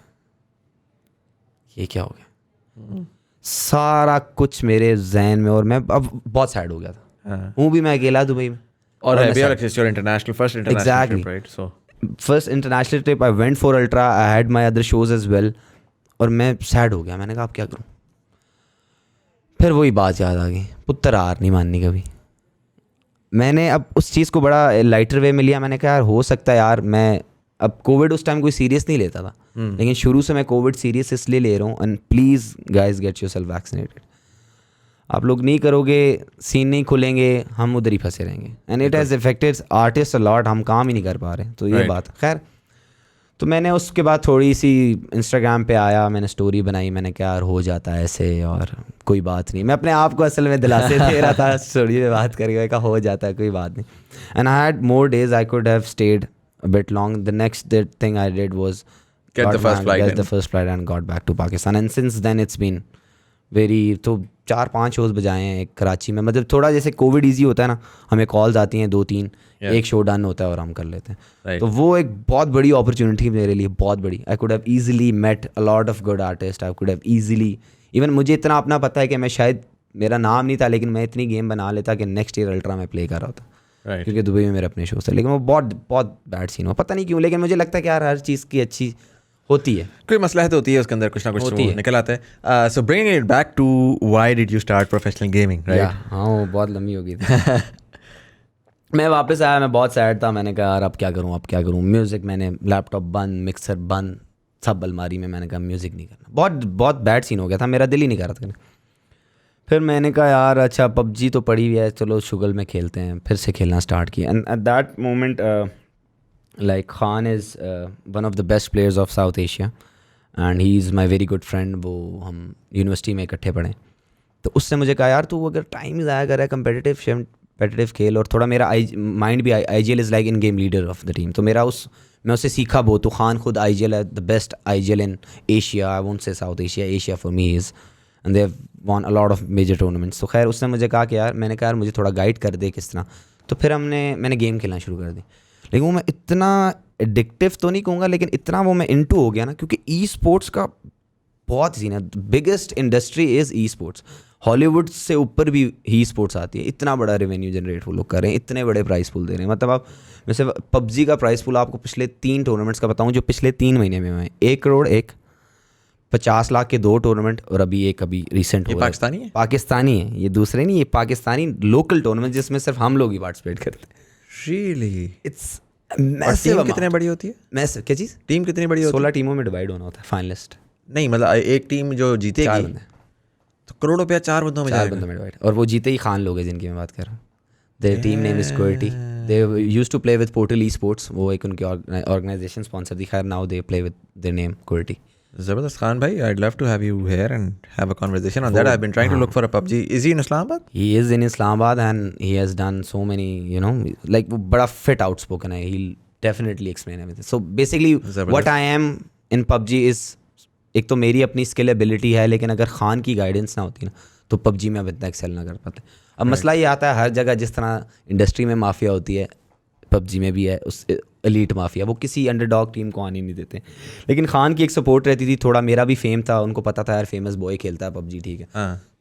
ये क्या हो गया? सारा कुछ मेरे जहन में, और मैं अब बहुत सैड हो गया था। हूँ भी मैं अकेला दुबई में, और international first international trip, right? So first international trip I went for Ultra, I had my other shows as well, और मैं सैड हो गया। मैंने कहा अब क्या करूँ? फिर वही बात याद आ गई, पुत्र हार नहीं माननी कभी। मैंने अब उस चीज़ को बड़ा लाइटर वे में लिया। मैंने कहा यार हो सकता है यार, मैं अब कोविड उस टाइम कोई सीरियस नहीं लेता था, लेकिन शुरू से मैं कोविड सीरियस इसलिए ले रहा हूँ। And please guys get yourself vaccinated. आप लोग नहीं करोगे, सीन नहीं खुलेंगे, हम उधर ही फंसे रहेंगे। And it has affected artist a lot, हम काम ही नहीं कर पा रहे। तो ये बात खैर, तो मैंने उसके बाद थोड़ी सी इंस्टाग्राम पे आया, मैंने स्टोरी बनाई, मैंने कहा यार हो जाता है ऐसे और कोई बात नहीं। मैं अपने आप को असल में दिलासे दे रहा था स्टोरी में बात करके, कहा हो जाता है कोई बात नहीं। And I had more days, I could have stayed a bit long. The next thing I did was get the first flight and got back to Pakistan. And since then it's been very, तो 4-5 शोज़ बजाए हैं एक कराची में। मतलब थोड़ा जैसे कोविड ईजी होता है ना, हमें कॉल्स आती हैं 2-3, एक शो डन होता है और हम कर लेते हैं। तो वो एक बहुत बड़ी अपॉर्चुनिटी मेरे लिए, बहुत बड़ी। I could have easily met a lot of good artist, I could have easily, even मुझे इतना अपना पता है कि मैं शायद, मेरा नाम नहीं था लेकिन मैं इतनी गेम बना लेता कि नेक्स्ट ईयर अल्ट्रा में प्ले कर रहा था। क्योंकि दुबई में मेरे अपने शो थे, लेकिन वो बहुत बहुत बैड सीन हुआ, पता नहीं क्यों। लेकिन मुझे लगता है कि यार हर चीज़ की अच्छी होती है, कोई मसलहत होती है उसके अंदर, कुछ ना कुछ तो निकल आता है। So bringing it back to why did you start professional gaming, right? हाँ वो बहुत लंबी हो गई थी। मैं वापस आया, मैं बहुत सैड था। मैंने कहा यार अब क्या करूँ, अब क्या करूँ। म्यूज़िक, मैंने लैपटॉप बंद, मिक्सर बंद, सब अलमारी में। मैंने कहा म्यूज़िक नहीं करना, बहुत बहुत बैड सीन हो गया था, मेरा दिल ही नहीं कर रहा था। फिर मैंने कहा यार अच्छा पबजी तो पड़ी हुई है, चलो शुगल में खेलते हैं। फिर से खेलना स्टार्ट किया। And at that moment like Khan is one of the best players of south Asia and he is my very good friend. वो हम यूनिवर्सिटी में इकट्ठे पढ़े। तो उससे मुझे कहा यार तू अगर टाइम ज़ाया कर रहा है, कम्पिटिटिव खेल। और थोड़ा मेरा माइंड भी, IGL is like in game leader of the team. तो मेरा मैं उससे सीखा बहुत। तो खान खुद IGL है, the best IGL in Asia, I won't say South Asia, Asia for me is, and they have won a lot of major tournaments. तो खैर उसने मुझे कहा कि यार, मैंने कहा यार मुझे थोड़ा गाइड कर दे किस तरह। तो फिर मैंने गेम खेलना शुरू कर दी। लेकिन वो मैं इतना एडिक्टिव तो नहीं कहूँगा, लेकिन इतना वो मैं इनटू हो गया ना, क्योंकि ई स्पोर्ट्स का बहुत सीन है। Biggest industry is e sports. Hollywood से ऊपर भी ई स्पोर्ट्स आती है। इतना बड़ा रेवेन्यू जनरेट वो लोग कर रहे हैं, इतने बड़े प्राइस पूल दे रहे हैं। मतलब आप वैसे पबजी का प्राइस पूल आपको पिछले 3 टूर्नामेंट्स का बताऊँ जो पिछले 3 महीने में हुए, 1 करोड़, 50 लाख के 2 टूर्नामेंट, और अभी रिसेंट हुआ। पाकिस्तानी है? पाकिस्तानी है ये, दूसरे नहीं, ये पाकिस्तानी लोकल टूर्नामेंट जिसमें सिर्फ हम लोग ही पार्टिसिपेट करते हैं। रियली? इट्स टीम कितने बड़ी होती है? क्या चीज़? टीम कितनी बड़ी होती है? 16 टीमों में डिवाइड होना होता है, फाइनलिस्ट नहीं, मतलब एक टीम जो जीतेगी 4 बंदे, तो करोड़ रुपया 4 बंदों में जाएगा। 4 बंदों में डिवाइड। और वो जीते ही खान लोग हैं जिनकी मैं बात कर रहा हूँ। Their team name is Qwerty. They used to play with Portal esports, वो एक उनकी ऑर्गेनाइजेशन स्पॉन्सर थी। खैर now they play with their name Qwerty. Zabardast Khan bhai, I'd love to have you here and have a conversation on that. I've been trying to look for a PUBG. Is he in Islamabad? He is in Islamabad and he has done so many, you know, like वो बड़ा fit outspoken है. He'll definitely explain everything. So basically what I am in PUBG is, एक तो मेरी अपनी स्किल एबिलिटी है, लेकिन अगर खान की गाइडेंस ना होती ना तो PUBG में अब इतना एक्सेल ना कर पाते। अब मसला ये आता है हर जगह, जिस तरह इंडस्ट्री में माफिया होती है, PUBG में भी है उस एलीट माफिया। वो किसी अंडरडॉग टीम को आने नहीं देते। लेकिन खान की एक सपोर्ट रहती थी, थोड़ा मेरा भी फेम था, उनको पता था यार फेमस बॉय खेलता है PUBG, ठीक है।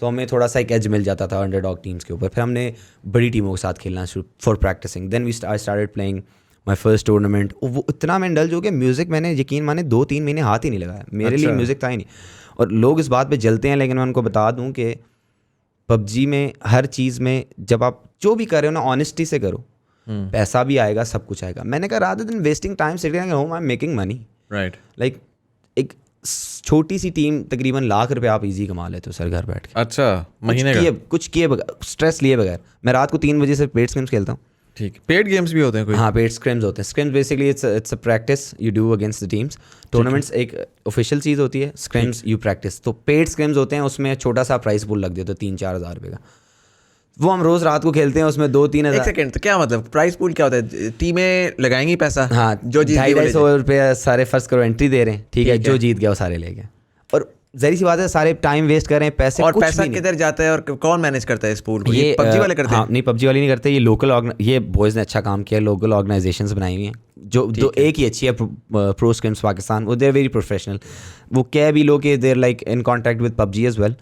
तो हमें थोड़ा सा एक एज मिल जाता था अंडरडॉग टीम्स के ऊपर। फिर हमने बड़ी टीमों के साथ खेलना शुरू for practicing. Then I started playing my first tournament. वो इतना मैं इंडल्ज हो गया म्यूज़िक, मैंने यकीन माने 2-3 महीने हाथ ही नहीं लगाया। मेरे लिए म्यूज़िक था ही नहीं। और लोग इस बात पे जलते हैं, लेकिन मैं उनको बता दूं कि PUBG में हर चीज़ में जब आप जो भी कर रहे हो ना, ऑनेस्टी से करो, पैसा भी आएगा, सब कुछ आएगा। मैंने कहा rather than wasting time sitting at home, I am making money, right. Like एक छोटी सी टीम तकरीबन लाख रुपए आप इजी कमा लेते हो सर घर बैठ के। अच्छा, महीने का? कुछ किए बगैर, स्ट्रेस लिए बगैर। मैं रात को 3 बजे से पेड स्क्रिम्स खेलता हूँ। ठीक, पेड गेम्स भी होते हैं कोई? हाँ, पेड स्क्रिम्स होते हैं। Scrims basically it's a practice you do against the teams. Tournaments एक ऑफिशियल चीज़ होती है, स्क्रिम्स यू प्रैक्टिस। तो पेड स्क्रिम्स होते हैं, उसमें छोटा सा प्राइस पूल लग देते हो 3-4 हज़ार रुपये का। वो हम रोज़ रात को खेलते हैं, उसमें 2-3 हज़ार। एक सेकंड, तो क्या मतलब प्राइस पूल क्या होता है? टीमें लगाएंगी पैसा? हाँ, जो जीत 250 रुपये सारे फर्स्ट करो एंट्री दे रहे हैं, ठीक है। जो जीत गया वो सारे ले गए। और जहरी सी बात है, सारे टाइम वेस्ट कर रहे हैं, पैसे। और पैसा किधर जाता है और कौन मैनेज करता है इस पूल को? ये PUBG वाले करते हैं? हाँ, नहीं PUBG वाले नहीं करते। ये लोकल, ये बॉयज़ ने अच्छा काम किया, लोकल ऑर्गेनाइजेशंस बनाई हुई हैं जो एक ही अच्छी है, प्रो स्क्रिम्स पाकिस्तान। वो दे आर वेरी प्रोफेशनल। वो क्या भी लोग, they are like in contact with PUBG as well.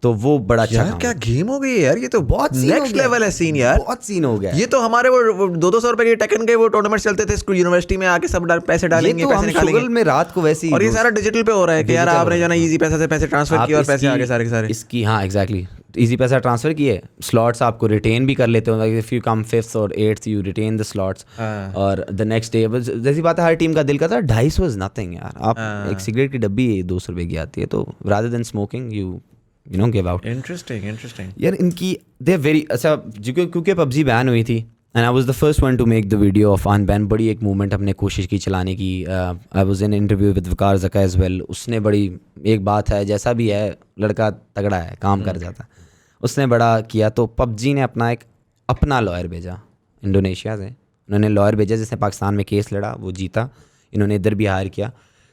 तो वो बड़ा अच्छा यार काम क्या है। गेम हो गई है यार, ये तो बहुत scene हो नेक्स्ट गया। लेवल है सीन यार। बहुत सीन हो गया। ये तो हमारे वो 200 रुपए के टेकन के वो टूर्नामेंट चलते थे स्कूल यूनिवर्सिटी में, आके सब पैसे डालेंगे, तो पैसे हम निकालेंगे, शुगल में रात को वैसे ही और ये सारा डिजिटल पे हो रहा है कि यार digital आपने हो जो ना रहा है। इजी पैसा से पैसे ट्रांसफर किए और पैसे आगे सारे के सारे। इसकी हाँ एग्जैक्टली इजी पैसा ट्रांसफर किए, स्लॉट्स आपको रिटेन भी कर लेते हो, इफ़ यू कम 5th और 8th you retain the slots, और द नेक्स्ट डे जैसी बात है हर टीम का दिल करता है, 250 वाज नथिंग यार। आप एक सिगरेट की डब्बी 200 रुपये की आती है, तो rather than smoking you know give out. Interesting यार इनकी दे वेरी अच्छा, क्योंकि पबजी बैन हुई थी and I was the first one to make the video of unban. बड़ी एक मूवमेंट हमने कोशिश की चलाने की। I was in interview with Waqar Zaka as well. उसने बड़ी एक बात है, जैसा भी है लड़का तगड़ा है, काम कर जाता है, उसने बड़ा किया। तो पबजी ने अपना लॉयर भेजा इंडोनेशिया से। उन्होंने लॉयर भेजा जिसने पाकिस्तान में केस लड़ा, वो जीता, इन्होंने इधर भी हायर किया।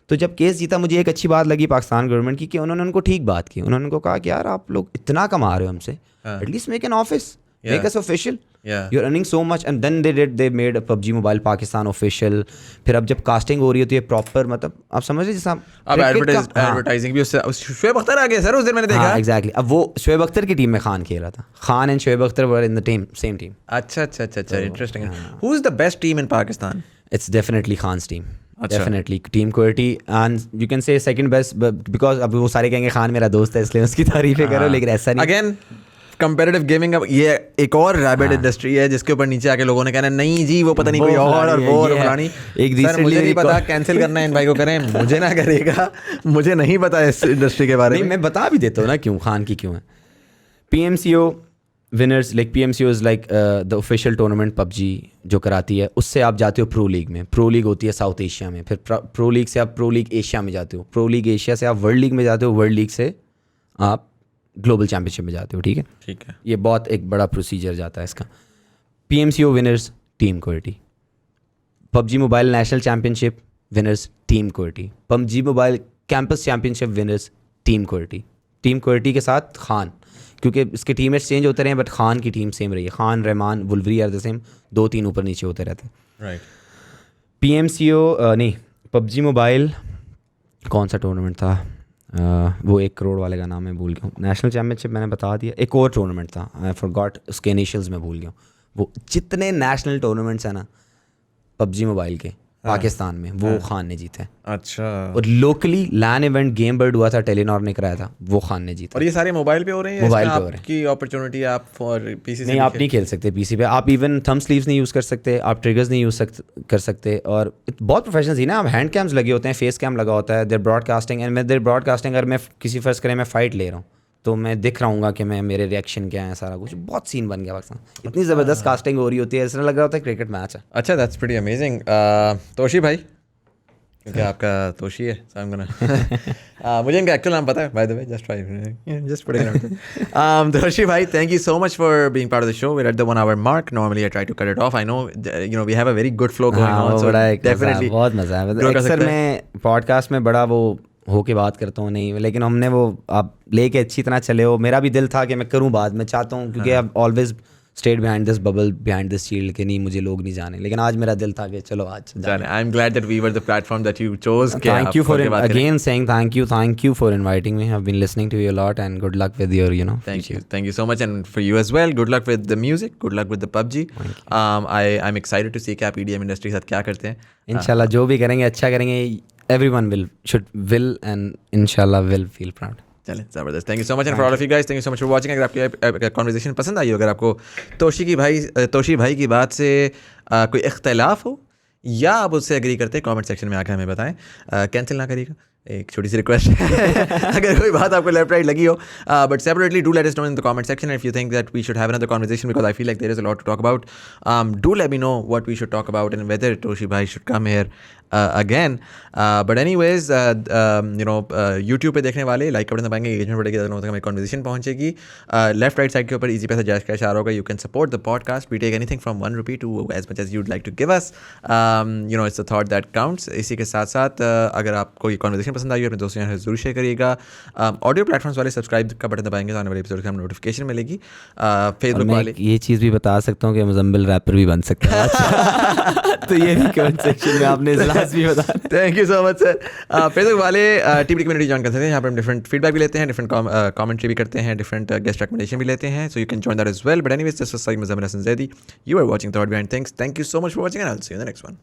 तो जब केस जीता मुझे एक अच्छी बात लगी पाकिस्तान गवर्नमेंट की कि उन्होंने उनको ठीक बात की। उन्होंने उनको कहा कि यार आप लोग इतना कमा रहे हो हमसे, at least make an office, make us official, you are earning so much. And then they made PUBG mobile Pakistan official. फिर अब जब कास्टिंग हो रही होती है प्रॉपर, मतलब आप समझ रहे जैसा अब एडवर्टाइजिंग भी उससे शुएब अख्तर आ गया सर उस दिन मैंने देखा। एग्जैक्टली। अब वो शुएब अख्तर की टीम में खान खेल रहा था। Khan and Shoaib Akhtar were in the team, same team. अच्छा, interesting. Who is the best team in Pakistan? It's definitely Khan's team. Definitely team quality, and you can say second best because अब वो सारे कहेंगे खान मेरा दोस्त है इसलिए उसकी तारीफें करो, लेकिन ऐसा नहीं। अगेन कंपेटिटिव गेमिंग, ये एक और रैबिट इंडस्ट्री है जिसके ऊपर नीचे आके लोगों ने कहना नहीं जी वो पता नहीं कोई और वो और फलानी। सर मुझे नहीं पता, कैंसिल करना है इन भाई को करें, मुझे ना करेगा, मुझे नहीं पता इस इंडस्ट्री के बारे में। नहीं मैं बता भी देता हूँ ना क्यों खान की क्यों है। PMCO winners, like PMCO is like the official tournament PUBG जो कराती है, उससे आप जाते हो प्रो लीग में। प्रो लीग होती है साउथ एशिया में, फिर प्रो लीग से आप प्रो लीग एशिया में जाते हो, प्रो लीग एशिया से आप वर्ल्ड लीग में जाते हो, वर्ल्ड लीग से आप ग्लोबल चैम्पियनशिप में जाते हो। ठीक है, ये बहुत एक बड़ा प्रोसीजर जाता है इसका। PMCO winners team quality, PUBG mobile national championship winners team quality, PUBG mobile campus championship winners team quality. Team quality के साथ खान, क्योंकि इसके टीममेट्स चेंज होते रहे बट खान की टीम सेम रही है। खान, रहमान, वुलवरी आर द सेम, 2-3 ऊपर नीचे होते रहते हैं। राइट। PMCO नहीं, पबजी मोबाइल कौन सा टूर्नामेंट था, वो 1 करोड़ वाले का नाम मैं भूल गया हूँ। नेशनल चैम्पियनशिप मैंने बता दिया, एक और टूर्नामेंट था आई फॉरगॉट, उसके इनिशियल्स में भूल गया हूँ। वो जितने नेशनल टूर्नामेंट्स हैं ना पबजी मोबाइल के पाकिस्तान में, वो खान ने जीते हैं। अच्छा। और लोकली लैन इवेंट गेम बर्ड हुआ था, टेलीनॉर ने कराया था, वो खान ने जीता। और ये सारे मोबाइल पे हो रहे हैं? मोबाइल पे हो रहे हैं। की अपॉर्चुनिटी आप फॉर पीसी नहीं, आप नहीं खेल सकते पीसी पे। आप इवन थंब स्लीव्स नहीं यूज़ कर सकते, आप ट्रिगर्स नहीं यूज़ कर सकते। और बहुत प्रोफेशनल ही ना, आप हैंड कैम्स लगे होते हैं, फेस कैम लगा होता है, देर ब्रॉडकास्टिंग एंड देर ब्रॉडकास्टिंग। अगर मैं किसी फर्स्ट करें मैं फ़ाइट ले रहा हूँ तो मैं दिख रहा हूँ कि मैं मेरे रिएक्शन क्या है, सारा कुछ। बहुत सीन बन गया पाकिस्तान, इतनी ज़बरदस्त कास्टिंग हो रही होती है, ऐसा लग रहा होता है क्रिकेट मैच है। अच्छा, दैट्स प्रीटी अमेजिंग। तोशी भाई, क्योंकि आपका तोशी है मुझे इनका एक्चुअल नाम पता है, by the way, just Toshi भाई, thank you so much for being part of the show. We are at the 1 hour mark. Normally I try to cut it off. I know we have a very good flow going on, so definitely बहुत मज़ा है। अक्सर मैं पॉडकास्ट में बड़ा वो होके बात करता हूँ नहीं, लेकिन हमने वो आप लेके अच्छी तरह चले हो। मेरा भी दिल था कि मैं करूँ बाद में, चाहता हूँ क्योंकि अब always stayed behind this bubble, behind this shield के नहीं मुझे लोग नहीं जाने, लेकिन आज मेरा दिल था कि चलो आज जाने। I am glad that we were the platform that you chose. Thank you for again saying thank you for inviting me. I have been listening to you a lot and good luck with your thank you so much and for you as well. Good luck with the music, good luck with the PUBG. I am excited to see कि आप EDM इंडस्ट्री के साथ क्या करते हैं। इंशाल्लाह जो भी करेंगे अच्छा करेंगे। एवरीवन विल एंड इंशाल्लाह विल फील प्राउड। चलें, ज़बरदस्त। Thank you so much and for all of you guys, thank you so much for watching. अगर आपकी कॉन्वर्सेशन पसंद आई हो, अगर आपको तोशी भाई की बात से कोई इख्तलाफ हो या आप उससे एग्री करते हैं, कमेंट सेक्शन में आकर हमें बताएं। कैंसिल ना करिएगा, एक छोटी सी रिक्वेस्ट अगर कोई बात आपको लेफ्ट राइट लगी हो, but separately do let us know in the comment section if you think that we should have another conversation, because I feel like there is a lot to talk about. Do let me know what we should talk about and whether Toshi भाई should come here again. But anyways, YouTube पे देखने वाले लाइक बटन दबाएंगे, एंगेजमेंट बढ़ेगी, हमारी कॉन्वर्सेशन पहुंचेगी. लेफ्ट राइट साइड के ऊपर इजी पैसा जैश कैश आ रहा होगा. You can support the podcast. We take anything from ₹1 to as much as you'd like to give us. It's the thought that counts. इसी के साथ साथ अगर आपको ये कॉन्वर्सेशन कलेक्शन पसंद आई हो अपने दोस्तों यहाँ ज़रूर शेयर करिएगा. ऑडियो प्लेटफॉर्म्स वाले सब्सक्राइब का बटन दबाएंगे तो आने वाले एपिसोड की हमें नोटिफिकेशन मिलेगी. और फेसबुक मैं वाले ये चीज़ भी बता सकता हूँ कि मुजम्मिल रैपर भी बन सकता है. तो ये भी कमेंट सेक्शन में आपने इजलास भी बता. Thank you so much sir. Facebook वाले टीवी कम्युनिटी ज्वाइन कर सकते हैं. यहाँ पर हम डिफरेंट फीडबैक भी लेते हैं, डिफरेंट कमेंट्री भी करते हैं, डिफरेंट गेस्ट रिकमेंडेशन भी लेते हैं. So you can join that as well. But anyways this was Muzammil Hasan Zaidi. You are watching Thought Behind Things. Thank you so much for watching and I'll see you in the next one.